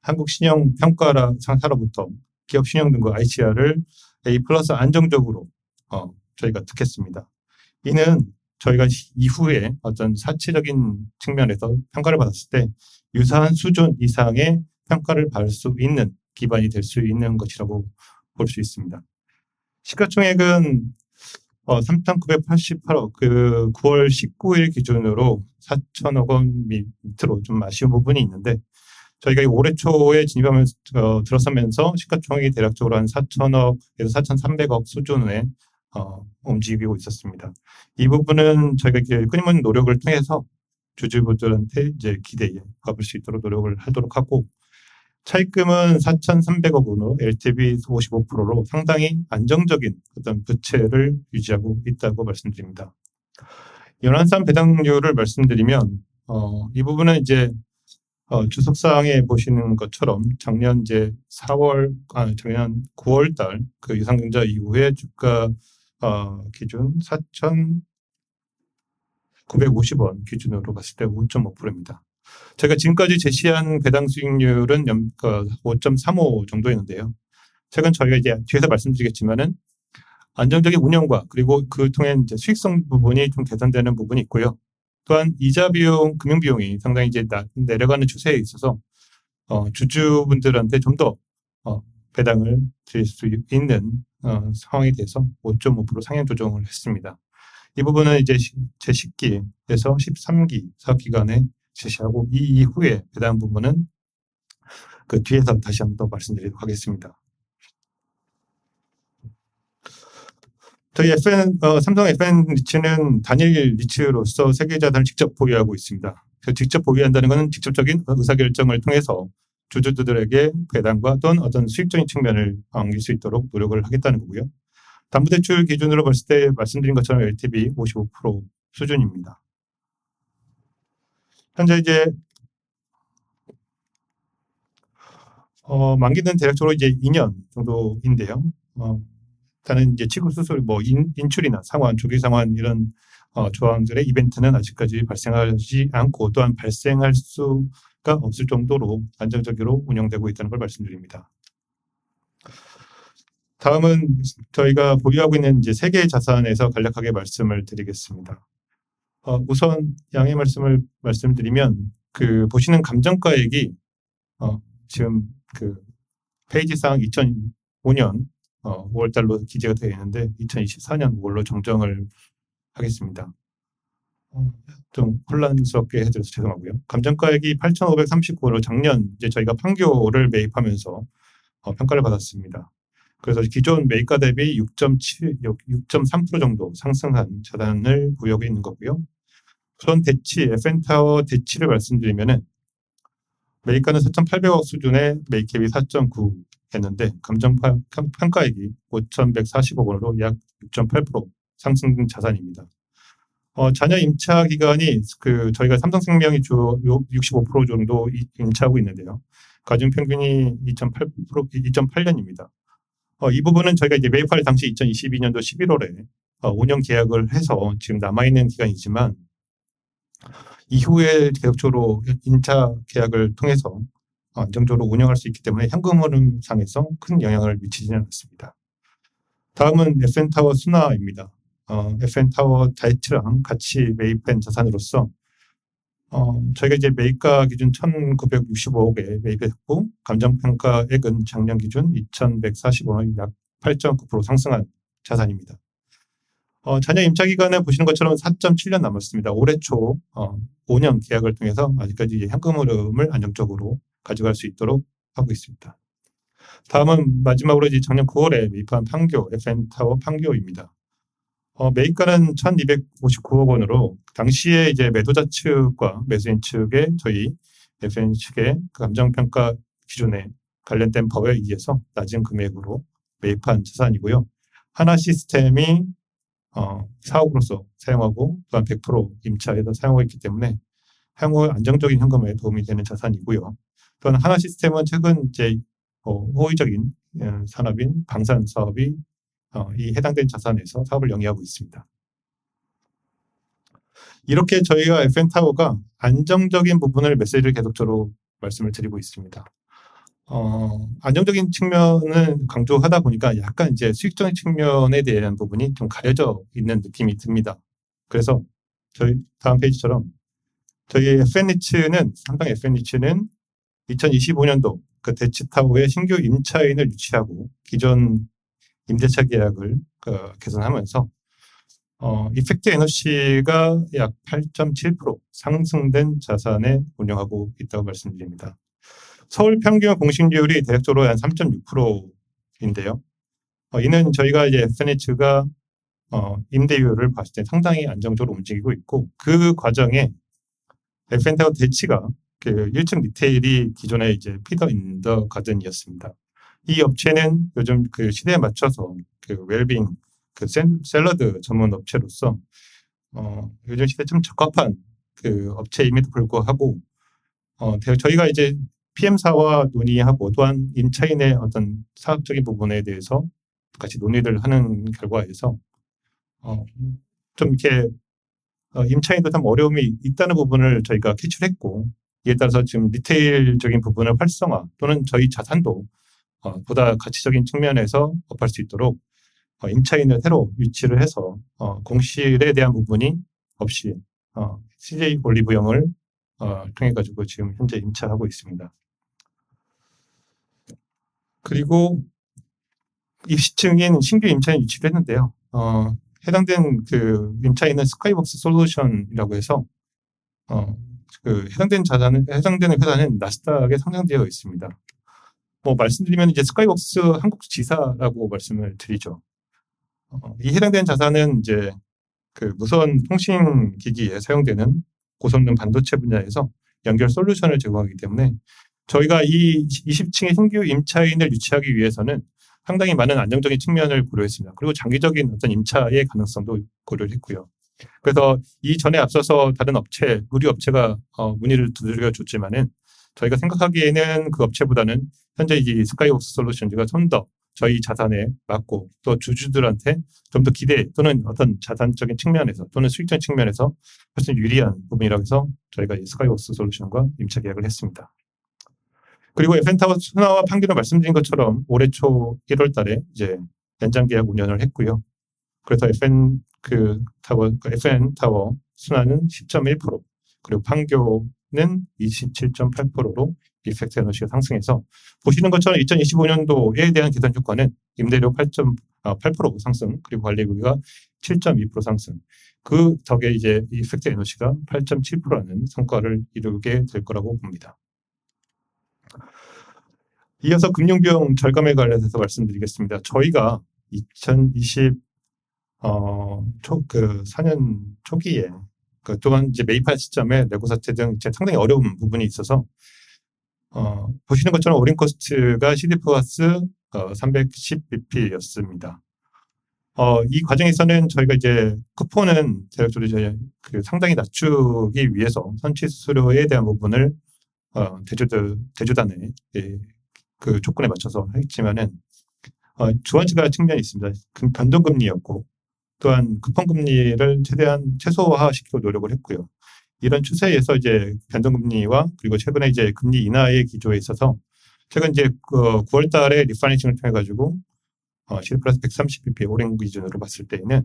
한국신용평가사로부터 기업 신용 등급 ICR을 A+ 안정적으로 저희가 득했습니다. 이는 저희가 이후에 어떤 사치적인 측면에서 평가를 받았을 때 유사한 수준 이상의 평가를 받을 수 있는 기반이 될 수 있는 것이라고 볼 수 있습니다. 시가총액은 3,988억, 그 9월 19일 기준으로 4천억 원 밑으로 좀 아쉬운 부분이 있는데 저희가 올해 초에 진입하면서 들어서면서 시가총액이 대략적으로 한 4천억에서 4,300억 수준에 움직이고 있었습니다. 이 부분은 저희가 이렇게 끊임없는 노력을 통해서 주주분들한테 이제 기대에 갚을 수 있도록 노력을 하도록 하고 차입금은 4,300억 원으로 LTV 55%로 상당히 안정적인 어떤 부채를 유지하고 있다고 말씀드립니다. 연환산 배당률을 말씀드리면 이 부분은 이제 주석상에 보시는 것처럼 작년 이제 작년 9월 달 그 유상증자 이후에 주가 기준 4,950원 기준으로 봤을 때 5.5%입니다. 저희가 지금까지 제시한 배당 수익률은 5.35 정도였는데요. 최근 저희가 이제 뒤에서 말씀드리겠지만은 안정적인 운영과 그리고 그 통해 이제 수익성 부분이 좀 개선되는 부분이 있고요. 또한 이자 비용, 금융 비용이 상당히 이제 내려가는 추세에 있어서 주주분들한테 좀 더 배당을 드릴 수 있는 상황에 대해서 5.5% 상향 조정을 했습니다. 이 부분은 이제 제10기에서 13기 사업기간에 제시하고 이 이후에 배당 부분은 그 뒤에서 다시 한번 더 말씀드리도록 하겠습니다. 저희 삼성 FN리츠는 단일 리츠로서 세계 자산을 직접 보유하고 있습니다. 직접 보유한다는 것은 직접적인 의사결정을 통해서 주주들에게 배당과 또는 어떤 수익적인 측면을 안길 수 있도록 노력을 하겠다는 거고요. 담보대출 기준으로 봤을 때 말씀드린 것처럼 LTV 55% 수준입니다. 현재 이제 만기는 대략적으로 이제 2년 정도인데요. 일단은 이제 치고 수술, 인출이나 상환, 조기 상환 이런 조항들의 이벤트는 아직까지 발생하지 않고 또한 발생할 수가 없을 정도로 안정적으로 운영되고 있다는 걸 말씀드립니다. 다음은 저희가 보유하고 있는 이제 세 개의 자산에서 간략하게 말씀을 드리겠습니다. 우선 양해 말씀드리면 그 보시는 감정가액이 지금 그 페이지상 2005년 5월달로 기재가 되어 있는데 2024년 5월로 정정을 하겠습니다. 좀 혼란스럽게 해드려서 죄송하고요. 감정가액이 8,539원으로 작년 이제 저희가 판교를 매입하면서 평가를 받았습니다. 그래서 기존 매입가 대비 6.3% 정도 상승한 자산을 보유하고 있는 거고요. 우선 FN타워 대치를 말씀드리면은 매입가는 4,800억 수준의 매입캡이 4.9 했는데 감정평가액이 5,140억 원으로 약 6.8% 상승된 자산입니다. 잔여 임차 기간이 저희가 삼성생명이 주 65% 정도 임차하고 있는데요. 가중 평균이 2.8년입니다. 이 부분은 저희가 이제 매입할 당시 2022년도 11월에 5년 계약을 해서 지금 남아있는 기간이지만 이후에 계속적으로 임차 계약을 통해서 안정적으로 운영할 수 있기 때문에 현금 흐름상에서 큰 영향을 미치지는 않습니다. 다음은 FN타워 순화입니다. FN타워 다이츠랑 같이 매입한 자산으로서 저희가 이제 매입가 기준 1,965억에 매입했고 감정평가액은 작년 기준 2,140원의 약 8.9% 상승한 자산입니다. 잔여 임차 기간을 보시는 것처럼 4.7년 남았습니다. 올해 초 5년 계약을 통해서 아직까지 이제 현금 흐름을 안정적으로 가져갈 수 있도록 하고 있습니다. 다음은 마지막으로 이제 작년 9월에 매입한 판교 FN타워 판교입니다. 매입가는 1,259억 원으로 당시에 이제 매도자 측과 매수인 측의 저희 FN 측의 감정평가 기준에 관련된 법에 의해서 낮은 금액으로 매입한 자산이고요. 하나 시스템이 사옥으로서 사용하고 또한 100% 임차에서 사용하고 있기 때문에 향후 안정적인 현금에 도움이 되는 자산이고요. 또한 하나 시스템은 최근 이제 호의적인 산업인 방산 사업이 이 해당된 자산에서 사업을 영위하고 있습니다. 이렇게 저희가 FN타워가 안정적인 부분을 메시지를 계속적으로 말씀을 드리고 있습니다. 안정적인 측면을 강조하다 보니까 약간 이제 수익적인 측면에 대한 부분이 좀 가려져 있는 느낌이 듭니다. 그래서 저희 다음 페이지처럼 저희 삼성 FN리츠는 2025년도 그 대치타워의 신규 임차인을 유치하고 기존 임대차 계약을 개선하면서 이펙트 에너지가 약 8.7% 상승된 자산에 운영하고 있다고 말씀드립니다. 서울 평균 공시률이 대략적으로 한 3.6%인데요. 이는 저희가 이제 FNH가 임대료를 봤을 때 상당히 안정적으로 움직이고 있고 그 과정에 FN타워 대치가 그 1층 리테일이 기존에 이제 피더 인더 가든이었습니다. 이 업체는 요즘 그 시대에 맞춰서 그 웰빙 그 샐러드 전문 업체로서 요즘 시대에 좀 적합한 그 업체임에도 불구하고 저희가 이제 PM사와 논의하고 또한 임차인의 어떤 사업적인 부분에 대해서 같이 논의를 하는 결과에서 좀 이렇게 임차인도 참 어려움이 있다는 부분을 저희가 캐치를 했고 이에 따라서 지금 리테일적인 부분을 활성화 또는 저희 자산도 보다 가치적인 측면에서 업할 수 있도록 임차인을 새로 유치를 해서 공실에 대한 부분이 없이 CJ 올리브영을 통해 가지고 지금 현재 임차하고 있습니다. 그리고 입시층인 신규 임차인 유치를 했는데요. 해당된 그 임차인은 스카이벅스 솔루션이라고 해서 그 해당되는 회사는 나스닥에 상장되어 있습니다. 말씀드리면 이제 스카이벅스 한국 지사라고 말씀을 드리죠. 이 해당되는 자산은 이제 그 무선 통신 기기에 사용되는 고성능 반도체 분야에서 연결 솔루션을 제공하기 때문에 저희가 이 20층의 신규 임차인을 유치하기 위해서는 상당히 많은 안정적인 측면을 고려했습니다. 그리고 장기적인 어떤 임차의 가능성도 고려를 했고요. 그래서 이전에 앞서서 다른 업체, 의류 업체가 문의를 두드려 줬지만은 저희가 생각하기에는 그 업체보다는 현재 이 스카이웍스 솔루션즈가 좀 더 저희 자산에 맞고 또 주주들한테 좀 더 기대 또는 어떤 자산적인 측면에서 또는 수익적인 측면에서 훨씬 유리한 부분이라고 해서 저희가 이 스카이웍스 솔루션과 임차 계약을 했습니다. 그리고 FN타워 순화와 판교는 말씀드린 것처럼 올해 초 1월 달에 이제 연장 계약 운영을 했고요. 그래서 FN타워 순화는 10.1% 그리고 판교는 27.8%로 이펙트 에너지가 상승해서 보시는 것처럼 2025년도에 대한 계산 효과는 임대료 8% 상승 그리고 관리비가 7.2% 상승 그 덕에 이제 이펙트 에너지가 8.7%라는 성과를 이루게 될 거라고 봅니다. 이어서 금융비용 절감에 관련해서 말씀드리겠습니다. 저희가 4년 초기에 또한 이제 매입할 시점에 레고 사태 등 상당히 어려운 부분이 있어서 보시는 것처럼 오링 코스트가 CD 플러스 310bp였습니다. 이 과정에서는 저희가 이제 쿠폰은 대략적으로 이제 그 상당히 낮추기 위해서 선취 수수료에 대한 부분을 대주단의 그 조건에 맞춰서 했지만은 두 가지가 측면이 있습니다. 변동금리였고 또한 쿠폰금리를 최대한 최소화시키고 노력을 했고요. 이런 추세에서 이제 변동금리와 그리고 최근에 이제 금리 인하의 기조에 있어서 최근 이제 9월 달에 리파이낸싱을 통해 가지고 CD 플러스 130bp 오랜 기준으로 봤을 때에는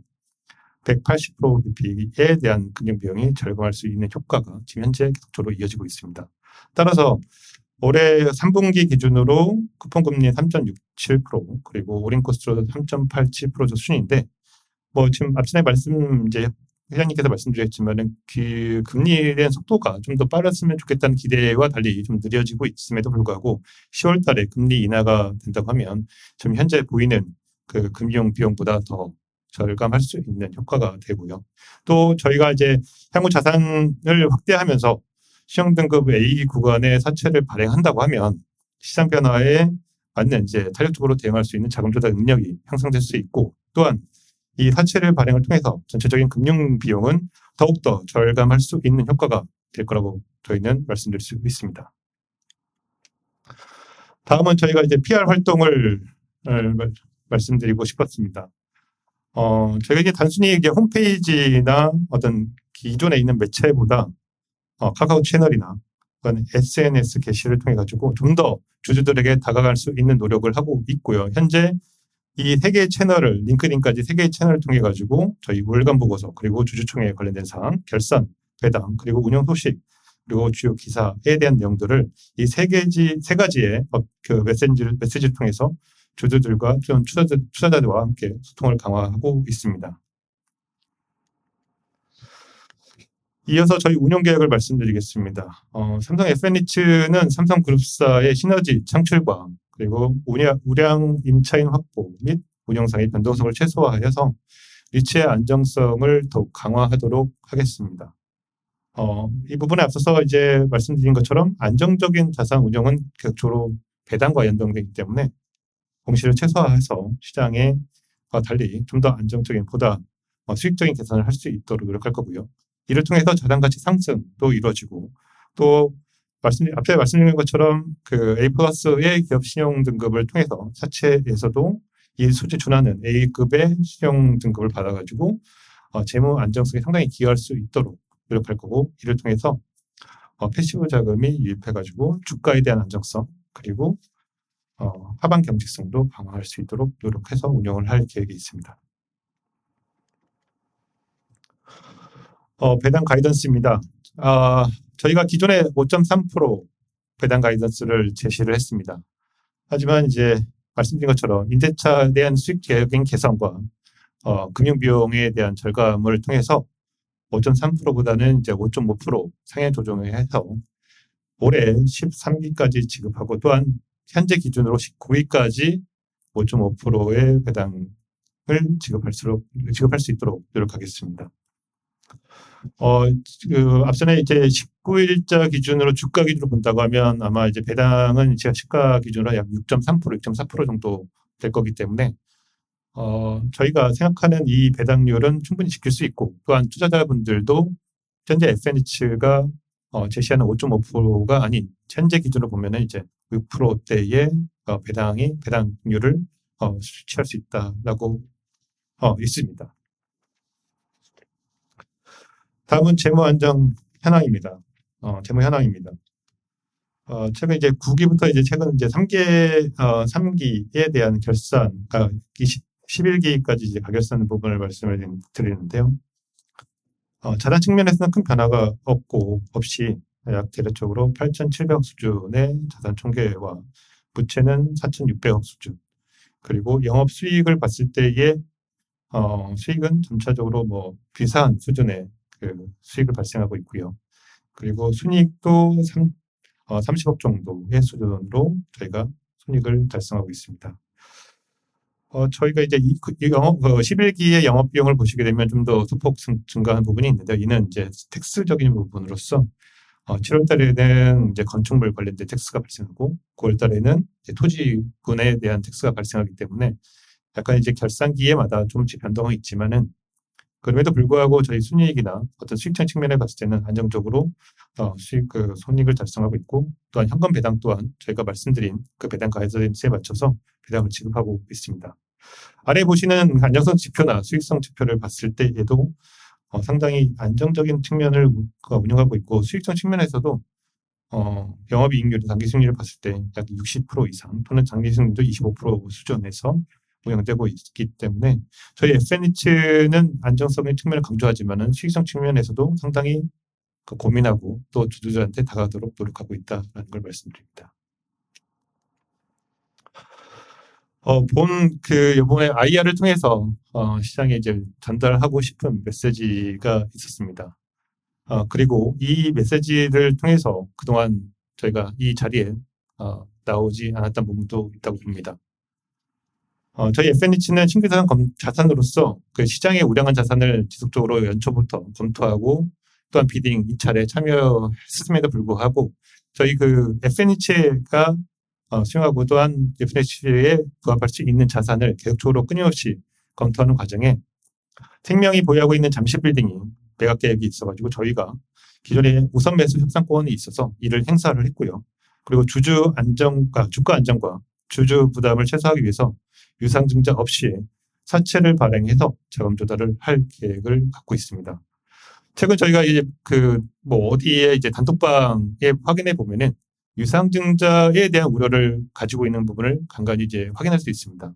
180%bp에 대한 금융 비용이 절감할 수 있는 효과가 지금 현재 계속적으로 이어지고 있습니다. 따라서 올해 3분기 기준으로 쿠폰 금리 3.67% 그리고 오링 코스트로 3.87% 수준인데 뭐 지금 앞전에 이제 회장님께서 말씀드렸지만은 그 금리에 대한 속도가 좀 더 빠르었으면 좋겠다는 기대와 달리 좀 느려지고 있음에도 불구하고 10월 달에 금리 인하가 된다고 하면 지금 현재 보이는 그 금융 비용보다 더 절감할 수 있는 효과가 되고요. 또 저희가 이제 향후 자산을 확대하면서 시형 등급 A 구간의 사채를 발행한다고 하면 시장 변화에 맞는 이제 탄력적으로 대응할 수 있는 자금 조달 능력이 향상될 수 있고 또한 이 사채를 발행을 통해서 전체적인 금융 비용은 더욱더 절감할 수 있는 효과가 될 거라고 저희는 말씀드릴 수 있습니다. 다음은 저희가 이제 PR 활동을 말씀드리고 싶었습니다. 저희가 이제 단순히 이제 홈페이지나 어떤 기존에 있는 매체보다 카카오 채널이나 SNS 게시를 통해 가지고 좀 더 주주들에게 다가갈 수 있는 노력을 하고 있고요. 현재 이 3개의 채널을 링크드인까지 3개의 채널을 통해 가지고 저희 월간 보고서 그리고 주주총회에 관련된 사항, 결산, 배당 그리고 운영 소식 그리고 주요 기사에 대한 내용들을 이 세 가지의 그 메시지를 통해서 주주들과 투자자들과 함께 소통을 강화하고 있습니다. 이어서 저희 운영 계획을 말씀드리겠습니다. 삼성 FN리츠는 삼성그룹사의 시너지 창출과 그리고 우량 임차인 확보 및 운영상의 변동성을 최소화하여서 리츠의 안정성을 더욱 강화하도록 하겠습니다. 이 부분에 앞서서 이제 말씀드린 것처럼 안정적인 자산 운영은 계속적으로 배당과 연동되기 때문에 공시를 최소화해서 시장에 달리 좀 더 안정적인 보다 수익적인 계산을 할 수 있도록 노력할 거고요. 이를 통해서 자산 가치 상승도 이루어지고 또 앞에 말씀드린 것처럼 그 A 플러스의 기업 신용 등급을 통해서 사채에서도 이 수지 준하는 A급의 신용 등급을 받아가지고 재무 안정성에 상당히 기여할 수 있도록 노력할 거고 이를 통해서 패시브 자금이 유입해가지고 주가에 대한 안정성 그리고 하방 경직성도 강화할 수 있도록 노력해서 운영을 할 계획이 있습니다. 배당 가이던스입니다. 저희가 기존에 5.3% 배당 가이던스를 제시를 했습니다. 하지만 이제 말씀드린 것처럼 임대차에 대한 수익 계획인 개선과 금융 비용에 대한 절감을 통해서 5.3%보다는 이제 5.5% 상향 조정을 해서 올해 13기까지 지급하고 또한 현재 기준으로 19기까지 5.5%의 배당을 지급할 수 있도록 노력하겠습니다. 앞전에 이제 19일자 기준으로 주가 기준으로 본다고 하면 아마 이제 배당은 제가 시가 기준으로 약 6.3%, 6.4% 정도 될 거기 때문에 저희가 생각하는 이 배당률은 충분히 지킬 수 있고 또한 투자자분들도 현재 FN리츠가 제시하는 5.5%가 아닌 현재 기준으로 보면은 이제 6%대의 배당률을 취할 수 있다라고 있습니다. 다음은 재무 안정 현황입니다. 재무 현황입니다. 최근 이제 9기부터 이제 최근 이제 3기에 대한 결산, 11기까지 이제 가결산 부분을 말씀을 드리는데요. 자산 측면에서는 큰 변화가 없이 약 대략적으로 8,700억 수준의 자산 총계와 부채는 4,600억 수준. 그리고 영업 수익을 봤을 때의 수익은 점차적으로 뭐 비슷한 수준의 그 수익을 발생하고 있고요. 그리고 순이익도 30억 정도의 수준으로 저희가 순이익을 달성하고 있습니다. 저희가 이제 11기의 영업 비용을 보시게 되면 좀 더 소폭 증가한 부분이 있는데 이는 이제 텍스적인 부분으로서 7월 달에는 이제 건축물 관련된 텍스가 발생하고 9월 달에는 이제 토지분에 대한 텍스가 발생하기 때문에 약간 이제 결산기에마다 조금씩 변동은 있지만은 그럼에도 불구하고 저희 순이익이나 어떤 수익성 측면에 봤을 때는 안정적으로 손익을 달성하고 있고 또한 현금 배당 또한 저희가 말씀드린 그 배당 가이드라인에 맞춰서 배당을 지급하고 있습니다. 아래 보시는 안정성 지표나 수익성 지표를 봤을 때에도 상당히 안정적인 측면을 운영하고 있고 수익성 측면에서도 영업이익률, 당기수익률을 봤을 때 약 60% 이상 또는 당기수익률도 25% 수준에서 운영되고 있기 때문에 저희 FNH는 안정성의 측면을 강조하지만은 수익성 측면에서도 상당히 고민하고 또 주주들한테 다가가도록 노력하고 있다라는 걸 말씀드립니다. 이번에 IR을 통해서 시장에 이제 전달하고 싶은 메시지가 있었습니다. 그리고 이 메시지를 통해서 그동안 저희가 이 자리에 나오지 않았던 부분도 있다고 봅니다. 저희 FNH는 신규 자산으로서 그 시장에 우량한 자산을 지속적으로 연초부터 검토하고 또한 비딩 2차례 참여했음에도 불구하고 저희 그 FNH가 수용하고 또한 FNH에 부합할 수 있는 자산을 계속적으로 끊임없이 검토하는 과정에 생명이 보유하고 있는 잠시 빌딩이 매각 계획이 있어가지고 저희가 기존에 우선 매수 협상권이 있어서 이를 행사를 했고요. 그리고 주가 안정과 주주 부담을 최소화하기 위해서 유상증자 없이 사채를 발행해서 자금 조달을 할 계획을 갖고 있습니다. 최근 저희가 이제 어디에 이제 단톡방에 확인해 보면은 유상증자에 대한 우려를 가지고 있는 부분을 간간히 이제 확인할 수 있습니다.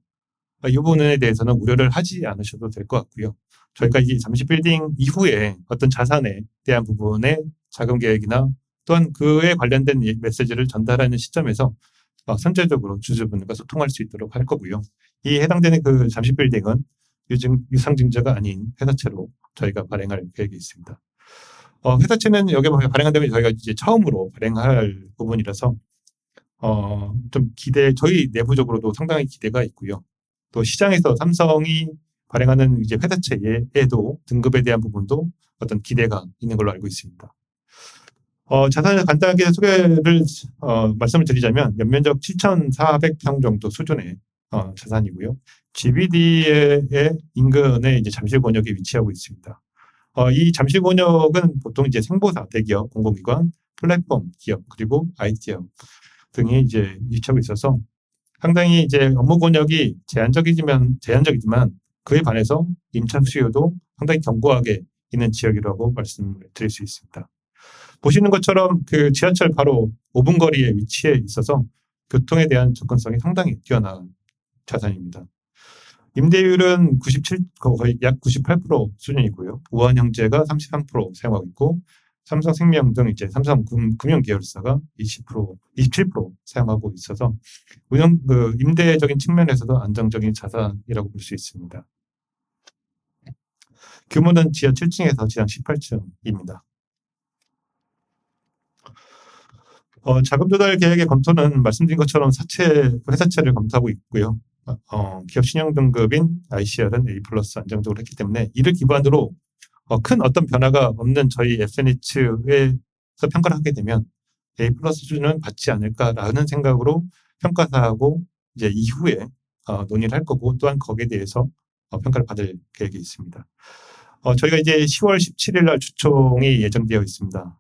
이 부분에 대해서는 우려를 하지 않으셔도 될 것 같고요. 저희가 이 잠시 빌딩 이후에 어떤 자산에 대한 부분의 자금 계획이나 또한 그에 관련된 메시지를 전달하는 시점에서 선제적으로 주주분들과 소통할 수 있도록 할 거고요. 이 해당되는 그 잠시 빌딩은 유상증자가 아닌 회사채로 저희가 발행할 계획이 있습니다. 회사채는 여기 발행한다면 저희가 이제 처음으로 발행할 부분이라서 저희 내부적으로도 상당히 기대가 있고요. 또 시장에서 삼성이 발행하는 이제 회사채에도 등급에 대한 부분도 어떤 기대가 있는 걸로 알고 있습니다. 자산을 간단하게 말씀을 드리자면 연면적 7,400평 정도 수준의 자산이고요. GBD의 인근에 이제 잠실권역에 위치하고 있습니다. 이 잠실권역은 보통 이제 생보사, 대기업, 공공기관, 플랫폼 기업 그리고 IT업 등이 이제 위치하고 있어서 상당히 이제 업무 권역이 제한적이지만 그에 반해서 임차 수요도 상당히 견고하게 있는 지역이라고 말씀을 드릴 수 있습니다. 보시는 것처럼 그 지하철 바로 5분 거리에 위치해 있어서 교통에 대한 접근성이 상당히 뛰어난 자산입니다. 임대율은 거의 약 98% 수준이고요. 우한형제가 33% 사용하고 있고 삼성생명 등 이제 삼성 금융계열사가 27% 사용하고 있어서 임대적인 측면에서도 안정적인 자산이라고 볼 수 있습니다. 규모는 지하 7층에서 지하 18층입니다. 자금 조달 계획의 검토는 말씀드린 것처럼 회사채를 검토하고 있고요. 기업 신용 등급인 ICR은 A+ 안정적으로 했기 때문에 이를 기반으로 큰 어떤 변화가 없는 저희 FNH에서 평가를 하게 되면 A+ 수준은 받지 않을까라는 생각으로 평가사하고 이제 이후에 논의를 할 거고 또한 거기에 대해서 평가를 받을 계획이 있습니다. 저희가 이제 10월 17일 날 주총이 예정되어 있습니다.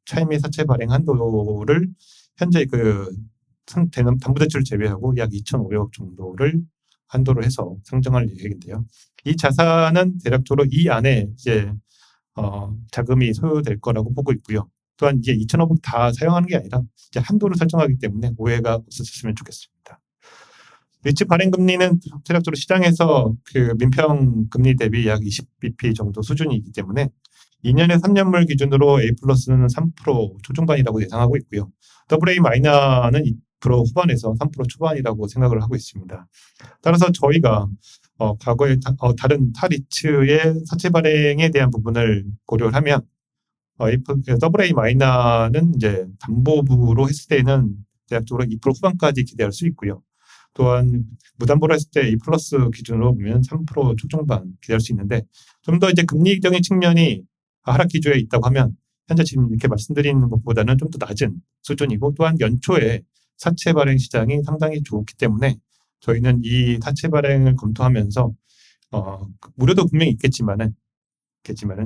차임의 사채 발행 한도를 현재 담보대출을 제외하고 약 2,500억 정도를 한도로 해서 상정할 계획인데요. 이 자산은 대략적으로 이 안에 이제 자금이 소요될 거라고 보고 있고요. 또한 이제 2,500억 다 사용하는 게 아니라 이제 한도를 설정하기 때문에 오해가 없었으면 좋겠습니다. 리츠 발행 금리는 대략적으로 시장에서 그 민평 금리 대비 약 20bp 정도 수준이기 때문에 2년에 3년물 기준으로 A+는 3% 초중반이라고 예상하고 있고요. AA-는 2% 후반에서 3% 초반이라고 생각을 하고 있습니다. 따라서 저희가 과거에 다른 타리츠의 사채 발행에 대한 부분을 고려를 하면 AA-는 이제 담보부로 했을 때는 대략적으로 2% 후반까지 기대할 수 있고요. 또한 무담보로 했을 때 A+ 기준으로 보면 3% 초중반 기대할 수 있는데 좀 더 이제 금리적인 측면이 하락 기조에 있다고 하면 현재 지금 이렇게 말씀드린 것보다는 좀 더 낮은 수준이고 또한 연초에 사채 발행 시장이 상당히 좋기 때문에 저희는 이 사채 발행을 검토하면서 우려도 분명히 있겠지만은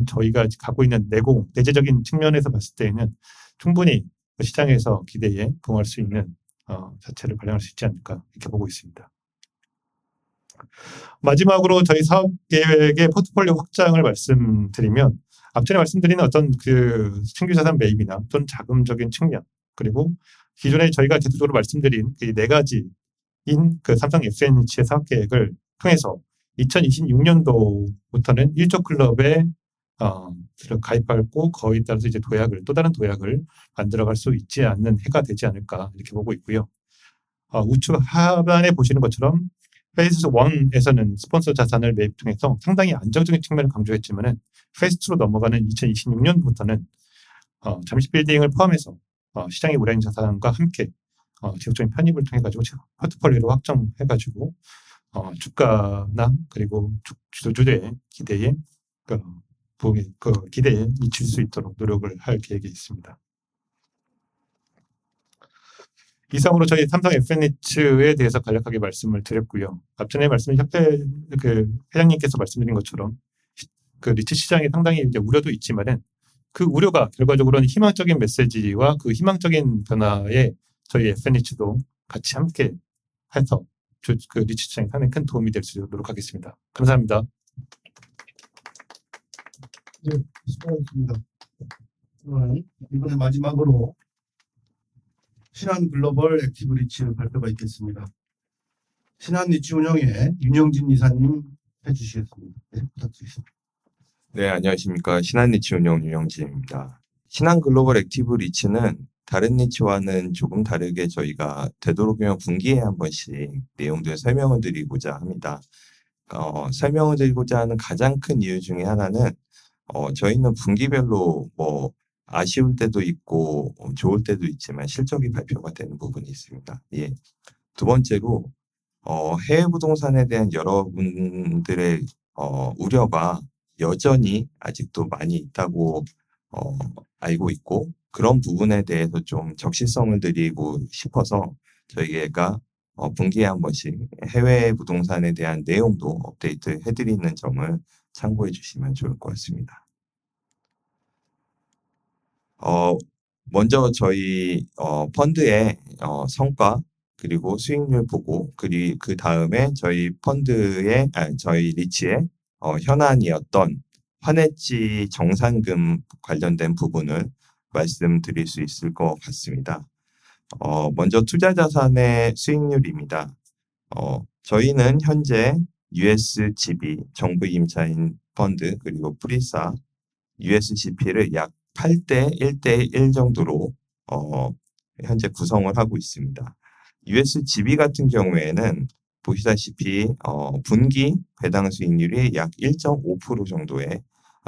저희가 갖고 있는 내재적인 측면에서 봤을 때에는 충분히 시장에서 기대에 부응할 수 있는 사채를 발행할 수 있지 않을까 이렇게 보고 있습니다. 마지막으로 저희 사업 계획의 포트폴리오 확장을 말씀드리면 앞전에 말씀드린 어떤 그 신규 자산 매입이나 또는 자금적인 측면 그리고 기존에 저희가 대표적으로 말씀드린 그 네 가지인 그 삼성 FNH의 사업 계획을 통해서 2026년도부터는 1조 클럽에 가입하고 거기에 따라서 이제 또 다른 도약을 만들어갈 수 있지 않는 해가 되지 않을까 이렇게 보고 있고요. 우측 하단에 보시는 것처럼 페이스 1에서는 스폰서 자산을 매입 통해서 상당히 안정적인 측면을 강조했지만은 페이스 2로 넘어가는 2026년부터는 잠시 빌딩을 포함해서 시장의 우량 자산과 함께 지속적인 편입을 통해 가지고 포트폴리오를 확정해가지고 주가나 그리고 주주의 기대에 기대에 미칠 수 있도록 노력을 할 계획이 있습니다. 이상으로 저희 삼성 FNH에 대해서 간략하게 말씀을 드렸고요. 앞전에 협회 회장님께서 말씀드린 것처럼 그 리츠 시장에 상당히 이제 우려도 있지만은 그 우려가 결과적으로는 희망적인 메시지와 그 희망적인 변화에 저희 FNH도 같이 함께 해서 그 리츠 시장에 상당히 큰 도움이 될 수 있도록 노력하겠습니다. 감사합니다. 네, 수고하셨습니다. 이번에 마지막으로 신한 글로벌 액티브 리츠 발표가 있겠습니다. 신한 리츠 운영의 윤영진 이사님 해주시겠습니다. 네, 부탁드리겠습니다. 네, 안녕하십니까. 신한리츠 운영 윤영진입니다. 신한글로벌 액티브 리츠는 다른 리츠와는 조금 다르게 저희가 되도록이면 분기에 한 번씩 내용들 설명을 드리고자 합니다. 설명을 드리고자 하는 가장 큰 이유 중에 하나는 저희는 분기별로 아쉬울 때도 있고 좋을 때도 있지만 실적이 발표가 되는 부분이 있습니다. 예. 두 번째로 해외 부동산에 대한 여러분들의 우려가 여전히 아직도 많이 있다고 알고 있고 그런 부분에 대해서 좀 적시성을 드리고 싶어서 저희가 분기에 한 번씩 해외 부동산에 대한 내용도 업데이트 해드리는 점을 참고해 주시면 좋을 것 같습니다. 먼저 저희 펀드의 성과 그리고 수익률 보고 그리고 그 다음에 저희 저희 리츠의 현안이었던 환해지 정산금 관련된 부분을 말씀드릴 수 있을 것 같습니다. 먼저 투자자산의 수익률입니다. 저희는 현재 USGB 정부 임차인 펀드 그리고 프리사 USCP를 약 8대 1대 1 정도로 현재 구성을 하고 있습니다. USGB 같은 경우에는 보시다시피 분기 배당 수익률이 약 1.5% 정도의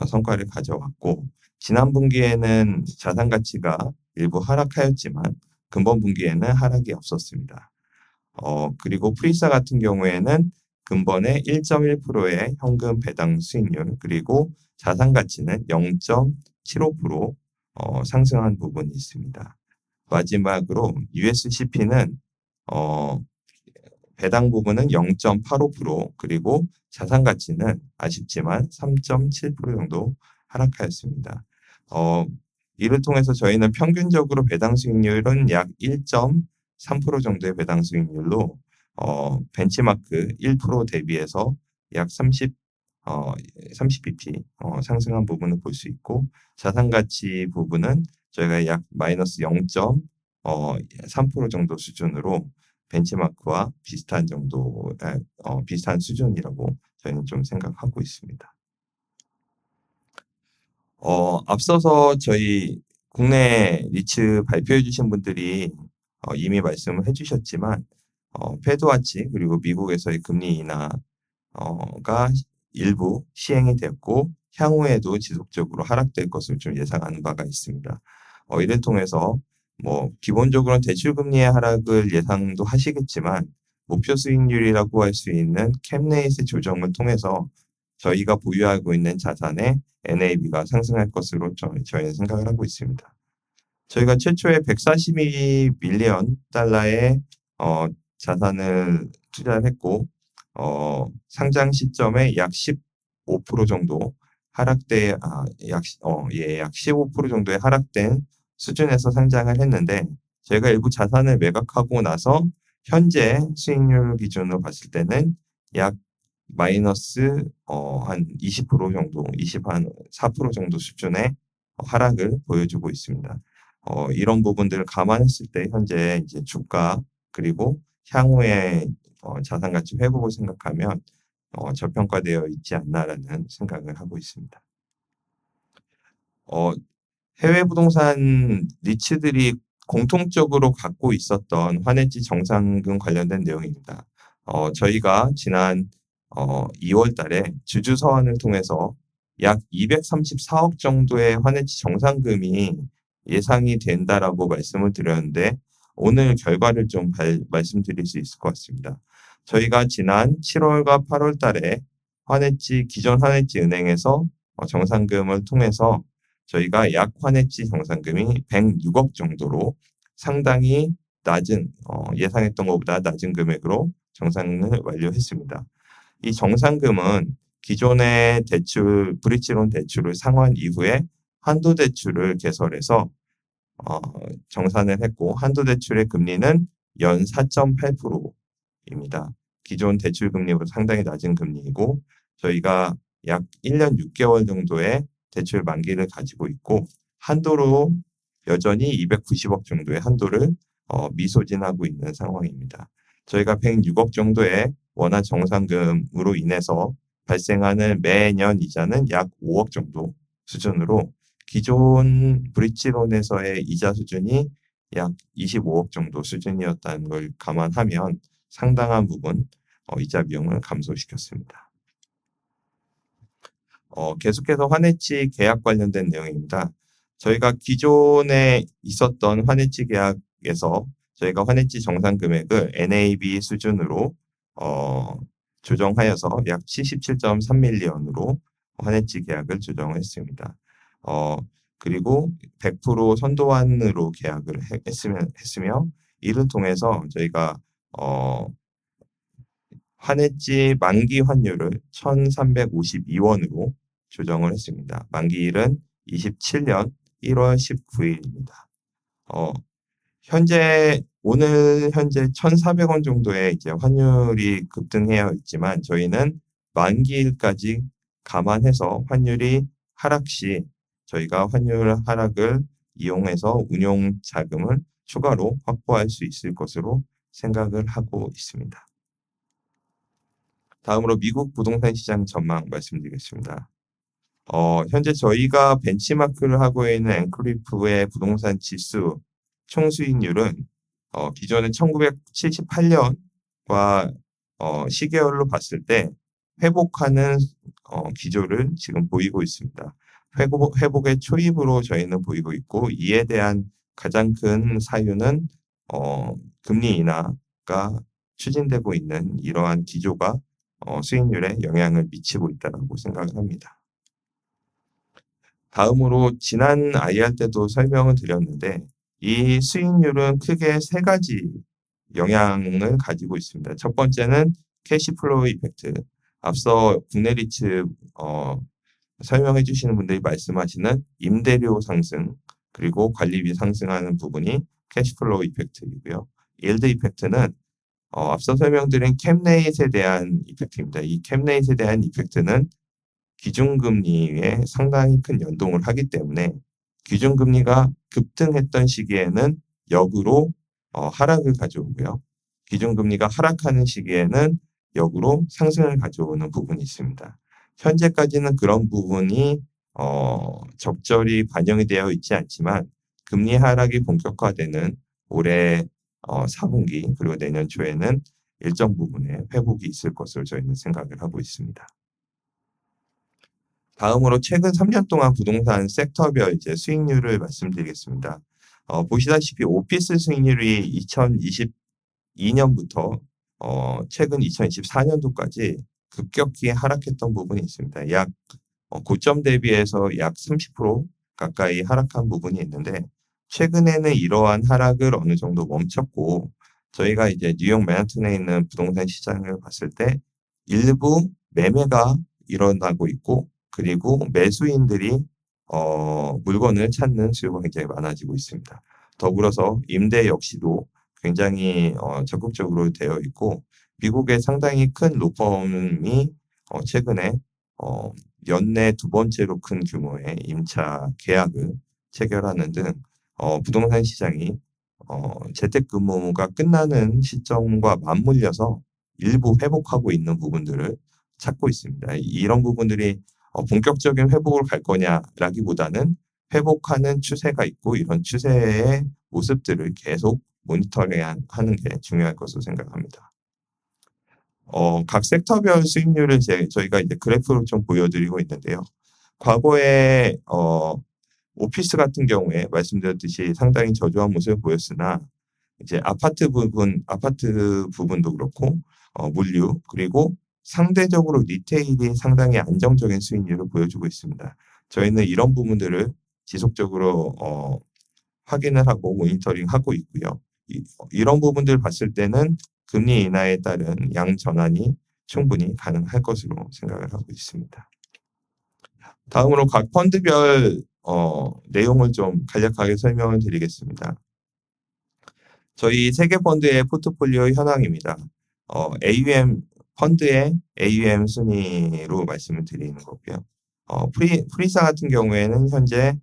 성과를 가져왔고 지난 분기에는 자산 가치가 일부 하락하였지만 근본 분기에는 하락이 없었습니다. 그리고 프리사 같은 경우에는 근본의 1.1%의 현금 배당 수익률 그리고 자산 가치는 0.75% 상승한 부분이 있습니다. 마지막으로 USCP는 배당 부분은 0.85% 그리고 자산 가치는 아쉽지만 3.7% 정도 하락하였습니다. 이를 통해서 저희는 평균적으로 배당 수익률은 약 1.3% 정도의 배당 수익률로 벤치마크 1% 대비해서 약 30bp 상승한 부분을 볼 수 있고 자산 가치 부분은 저희가 약 마이너스 0.3% 정도 수준으로 벤치마크와 비슷한 비슷한 수준이라고 저희는 좀 생각하고 있습니다. 앞서서 저희 국내 리츠 발표해 주신 분들이 이미 말씀을 해주셨지만 페드와치 그리고 미국에서의 금리 인하가 일부 시행이 됐고 향후에도 지속적으로 하락될 것을 좀 예상하는 바가 있습니다. 이를 통해서 기본적으로는 대출금리의 하락을 예상도 하시겠지만 목표 수익률이라고 할 수 있는 캡 레이트 조정을 통해서 저희가 보유하고 있는 자산의 NAV가 상승할 것으로 저희는 생각을 하고 있습니다. 저희가 최초에 142밀리언 달러의 자산을 투자를 했고 상장 시점에 약 15% 정도 하락돼 약 15% 정도의 하락된 수준에서 상장을 했는데 저희가 일부 자산을 매각하고 나서 현재 수익률 기준으로 봤을 때는 약 마이너스 한 20% 정도, 24% 정도 수준의 하락을 보여주고 있습니다. 이런 부분들을 감안했을 때 현재 이제 주가 그리고 향후의 자산 가치 회복을 생각하면 저평가되어 있지 않나라는 생각을 하고 있습니다. 해외 부동산 리츠들이 공통적으로 갖고 있었던 환해지 정상금 관련된 내용입니다. 저희가 지난 2월 달에 주주 서한을 통해서 약 234억 정도의 환해지 정상금이 예상이 된다라고 말씀을 드렸는데 오늘 결과를 좀 말씀드릴 수 있을 것 같습니다. 저희가 지난 7월과 8월 달에 기존 환해지 은행에서 정상금을 통해서 저희가 약 환해지 정상금이 106억 정도로 상당히 낮은 예상했던 것보다 낮은 금액으로 정상을 완료했습니다. 이 정상금은 기존의 브릿지론 대출을 상환 이후에 한도 대출을 개설해서 정산을 했고 한도 대출의 금리는 연 4.8%입니다. 기존 대출 금리보다 상당히 낮은 금리이고 저희가 약 1년 6개월 정도의 대출 만기를 가지고 있고 한도로 여전히 290억 정도의 한도를 미소진하고 있는 상황입니다. 저희가 106억 정도의 원화 정상금으로 인해서 발생하는 매년 이자는 약 5억 정도 수준으로 기존 브릿지론에서의 이자 수준이 약 25억 정도 수준이었다는 걸 감안하면 상당한 부분 이자 비용을 감소시켰습니다. 계속해서 환해지 계약 관련된 내용입니다. 저희가 기존에 있었던 환해지 계약에서 저희가 환해지 정상 금액을 NAV 수준으로 조정하여서 약 77.3밀리언으로 환해지 계약을 조정했습니다. 그리고 100% 선도환으로 계약을 했으며 이를 통해서 저희가 환해지 만기 환율을 1,352원으로 조정을 했습니다. 만기일은 27년 1월 19일입니다. 오늘 현재 1,400원 정도의 이제 환율이 급등해 있지만 저희는 만기일까지 감안해서 환율이 하락 시 저희가 환율 하락을 이용해서 운용 자금을 추가로 확보할 수 있을 것으로 생각을 하고 있습니다. 다음으로 미국 부동산 시장 전망 말씀드리겠습니다. 현재 저희가 벤치마크를 하고 있는 앵크리프의 부동산 지수 총 수익률은 기존의 1978년과 시계열로 봤을 때 회복하는 기조를 지금 보이고 있습니다. 회복의 초입으로 저희는 보이고 있고 이에 대한 가장 큰 사유는 금리 인하가 추진되고 있는 이러한 기조가 수익률에 영향을 미치고 있다고 생각을 합니다. 다음으로 지난 IR 때도 설명을 드렸는데 이 수익률은 크게 세 가지 영향을 가지고 있습니다. 첫 번째는 캐시플로우 이펙트. 앞서 국내 리츠 설명해 주시는 분들이 말씀하시는 임대료 상승 그리고 관리비 상승하는 부분이 캐시플로우 이펙트이고요. 일드 이펙트는 앞서 설명드린 캡레이트에 대한 이펙트입니다. 이 캡레이트에 대한 이펙트는 기준금리에 상당히 큰 연동을 하기 때문에 기준금리가 급등했던 시기에는 역으로 하락을 가져오고요. 기준금리가 하락하는 시기에는 역으로 상승을 가져오는 부분이 있습니다. 현재까지는 그런 부분이 적절히 반영이 되어 있지 않지만 금리 하락이 본격화되는 올해 4분기 그리고 내년 초에는 일정 부분의 회복이 있을 것으로 저희는 생각을 하고 있습니다. 다음으로 최근 3년 동안 부동산 섹터별 이제 수익률을 말씀드리겠습니다. 보시다시피 오피스 수익률이 2022년부터 최근 2024년도까지 급격히 하락했던 부분이 있습니다. 약 고점 대비해서 약 30% 가까이 하락한 부분이 있는데 최근에는 이러한 하락을 어느 정도 멈췄고 저희가 이제 뉴욕 맨하튼에 있는 부동산 시장을 봤을 때 일부 매매가 일어나고 있고 그리고 매수인들이 물건을 찾는 수요가 굉장히 많아지고 있습니다. 더불어서 임대 역시도 굉장히 적극적으로 되어 있고 미국의 상당히 큰 로펌이 최근에 연내 두 번째로 큰 규모의 임차 계약을 체결하는 등 부동산 시장이 재택근무가 끝나는 시점과 맞물려서 일부 회복하고 있는 부분들을 찾고 있습니다. 이런 부분들이 본격적인 회복을 갈 거냐라기보다는 회복하는 추세가 있고 이런 추세의 모습들을 계속 모니터링하는 게 중요할 것으로 생각합니다. 각 섹터별 수익률을 저희가 이제 그래프로 좀 보여드리고 있는데요. 과거에 오피스 같은 경우에 말씀드렸듯이 상당히 저조한 모습을 보였으나 이제 아파트 부분도 그렇고 물류 그리고 상대적으로 리테일이 상당히 안정적인 수익률을 보여주고 있습니다. 저희는 이런 부분들을 지속적으로 확인을 하고 모니터링하고 있고요. 이런 부분들을 봤을 때는 금리 인하에 따른 양 전환이 충분히 가능할 것으로 생각을 하고 있습니다. 다음으로 각 펀드별 내용을 좀 간략하게 설명을 드리겠습니다. 저희 세계 펀드의 포트폴리오 현황입니다. AUM 펀드의 AUM 순위로 말씀을 드리는 거고요. 프리사 같은 경우에는 현재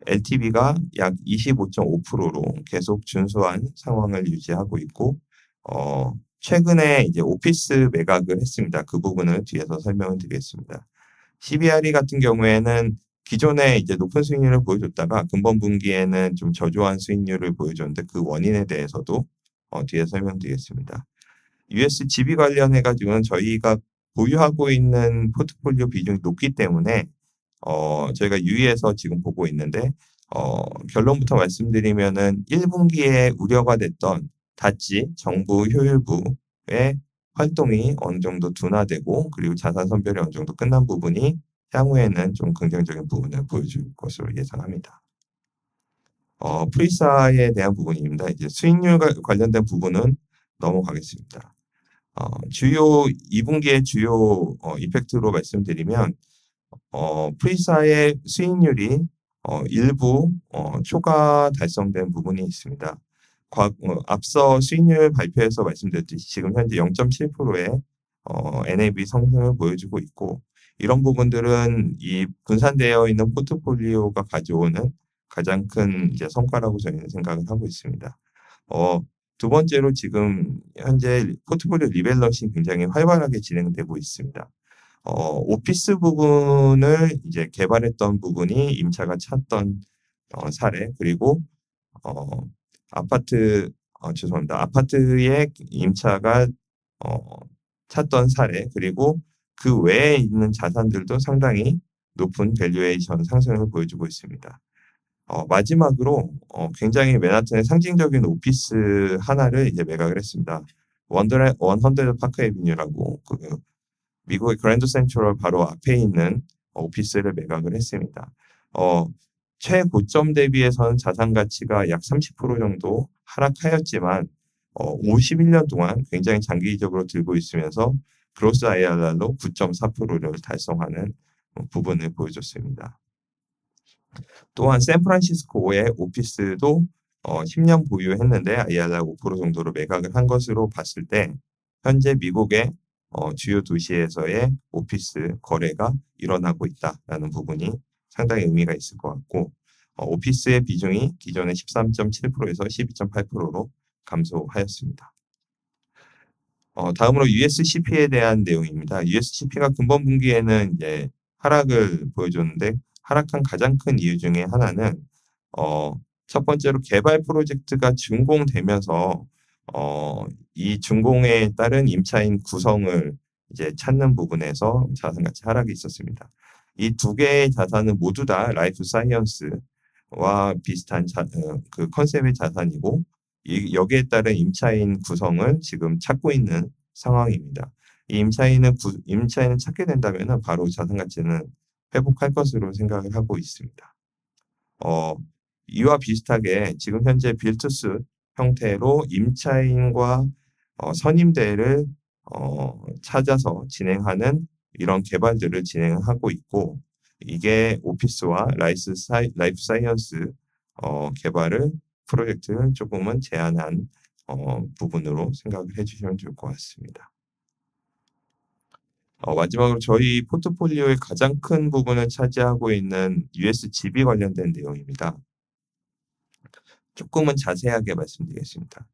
LTV가 약 25.5%로 계속 준수한 상황을 유지하고 있고 최근에 이제 오피스 매각을 했습니다. 그 부분을 뒤에서 설명을 드리겠습니다. CBRE 같은 경우에는 기존에 이제 높은 수익률을 보여줬다가 근본 분기에는 좀 저조한 수익률을 보여줬는데 그 원인에 대해서도 뒤에 설명드리겠습니다. US GB 관련해 가지고는 저희가 보유하고 있는 포트폴리오 비중이 높기 때문에 저희가 유의해서 지금 보고 있는데 결론부터 말씀드리면은 1분기에 우려가 됐던 다치 정부 효율부의 활동이 어느 정도 둔화되고 그리고 자산 선별이 어느 정도 끝난 부분이 향후에는 좀 긍정적인 부분을 보여줄 것으로 예상합니다. 프리사에 대한 부분입니다. 이제 수익률과 관련된 부분은 넘어가겠습니다. 주요 2분기의 주요 이펙트로 말씀드리면 프리사의 수익률이 일부 초과 달성된 부분이 있습니다. 앞서 수익률 발표에서 말씀드렸듯이 지금 현재 0.7%의 NAV 성장을 보여주고 있고 이런 부분들은 이 분산되어 있는 포트폴리오가 가져오는 가장 큰 이제 성과라고 저희는 생각을 하고 있습니다. 두 번째로 지금 현재 포트폴리오 리밸런싱이 굉장히 활발하게 진행되고 있습니다. 오피스 부분을 이제 개발했던 부분이 임차가 찼던 사례 그리고 아파트의 임차가 찼던 사례 그리고 그 외에 있는 자산들도 상당히 높은 밸류에이션 상승을 보여주고 있습니다. 마지막으로 굉장히 맨하튼의 상징적인 오피스 하나를 이제 매각을 했습니다. 100 파크 애비뉴라고 미국의 그랜드 센트럴 바로 앞에 있는 오피스를 매각을 했습니다. 최고점 대비해서는 자산 가치가 약 30% 정도 하락하였지만 51년 동안 굉장히 장기적으로 들고 있으면서 그로스 IRR로 9.4%를 달성하는 부분을 보여줬습니다. 또한 샌프란시스코의 오피스도 10년 보유했는데 IRR 5% 정도로 매각을 한 것으로 봤을 때 현재 미국의 주요 도시에서의 오피스 거래가 일어나고 있다라는 부분이 상당히 의미가 있을 것 같고 오피스의 비중이 기존의 13.7%에서 12.8%로 감소하였습니다. 다음으로 USCP에 대한 내용입니다. USCP가 근본 분기에는 이제 하락을 보여줬는데 하락한 가장 큰 이유 중에 하나는 첫 번째로 개발 프로젝트가 준공되면서 이 준공에 따른 임차인 구성을 이제 찾는 부분에서 자산 가치 하락이 있었습니다. 이 두 개의 자산은 모두 다 라이프 사이언스와 비슷한 그 컨셉의 자산이고 여기에 따른 임차인 구성을 지금 찾고 있는 상황입니다. 이 임차인은 찾게 된다면 바로 자산 가치는 회복할 것으로 생각을 하고 있습니다. 이와 비슷하게 지금 현재 빌투스 형태로 임차인과 선임대를 찾아서 진행하는 이런 개발들을 진행하고 있고, 이게 오피스와 라이프 사이언스 개발을 프로젝트를 조금은 제한한 부분으로 생각을 해주시면 좋을 것 같습니다. 마지막으로 저희 포트폴리오의 가장 큰 부분을 차지하고 있는 USGB 관련된 내용입니다. 조금은 자세하게 말씀드리겠습니다.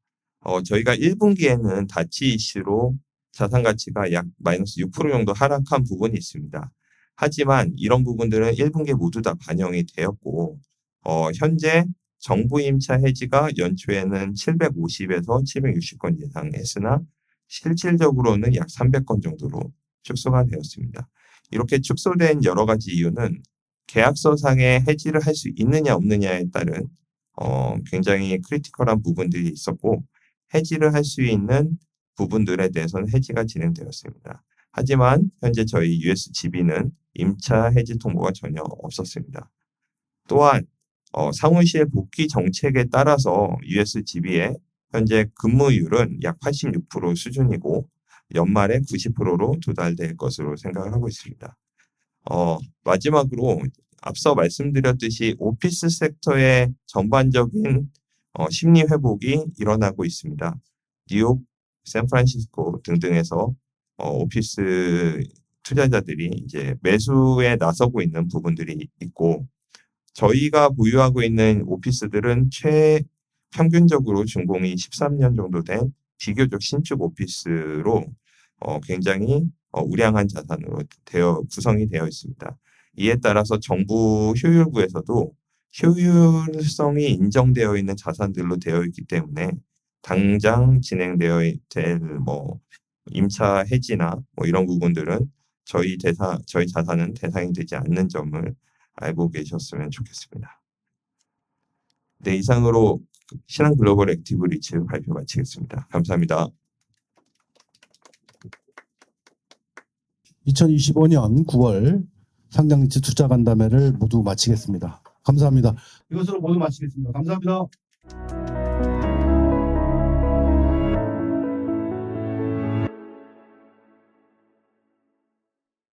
저희가 1분기에는 다치 이슈로 자산 가치가 약 마이너스 6% 정도 하락한 부분이 있습니다. 하지만 이런 부분들은 1분기에 모두 다 반영이 되었고, 현재 정부 임차 해지가 연초에는 750에서 760건 예상 했으나 실질적으로는 약 300건 정도로 축소가 되었습니다. 이렇게 축소된 여러 가지 이유는 계약서상의 해지를 할 수 있느냐 없느냐에 따른 굉장히 크리티컬한 부분들이 있었고, 해지를 할 수 있는 부분들에 대해서는 해지가 진행되었습니다. 하지만 현재 저희 USGB는 임차 해지 통보가 전혀 없었습니다. 또한 사무실 복귀 정책에 따라서 USGB의 현재 근무율은 약 86% 수준이고 연말에 90%로 도달될 것으로 생각을 하고 있습니다. 마지막으로 앞서 말씀드렸듯이 오피스 섹터의 전반적인 심리 회복이 일어나고 있습니다. 뉴욕, 샌프란시스코 등등에서 오피스 투자자들이 이제 매수에 나서고 있는 부분들이 있고, 저희가 보유하고 있는 오피스들은 평균적으로 준공이 13년 정도 된 비교적 신축 오피스로 굉장히 우량한 자산으로 구성이 되어 있습니다. 이에 따라서 정부 효율부에서도 효율성이 인정되어 있는 자산들로 되어 있기 때문에 당장 진행되어 될 임차 해지나 이런 부분들은 저희 자산은 대상이 되지 않는 점을 알고 계셨으면 좋겠습니다. 네, 이상으로 신한글로벌 액티브 리츠 발표 마치겠습니다. 감사합니다. 2025년 9월 상장리츠 투자 간담회를 모두 마치겠습니다. 감사합니다. 이것으로 모두 마치겠습니다. 감사합니다.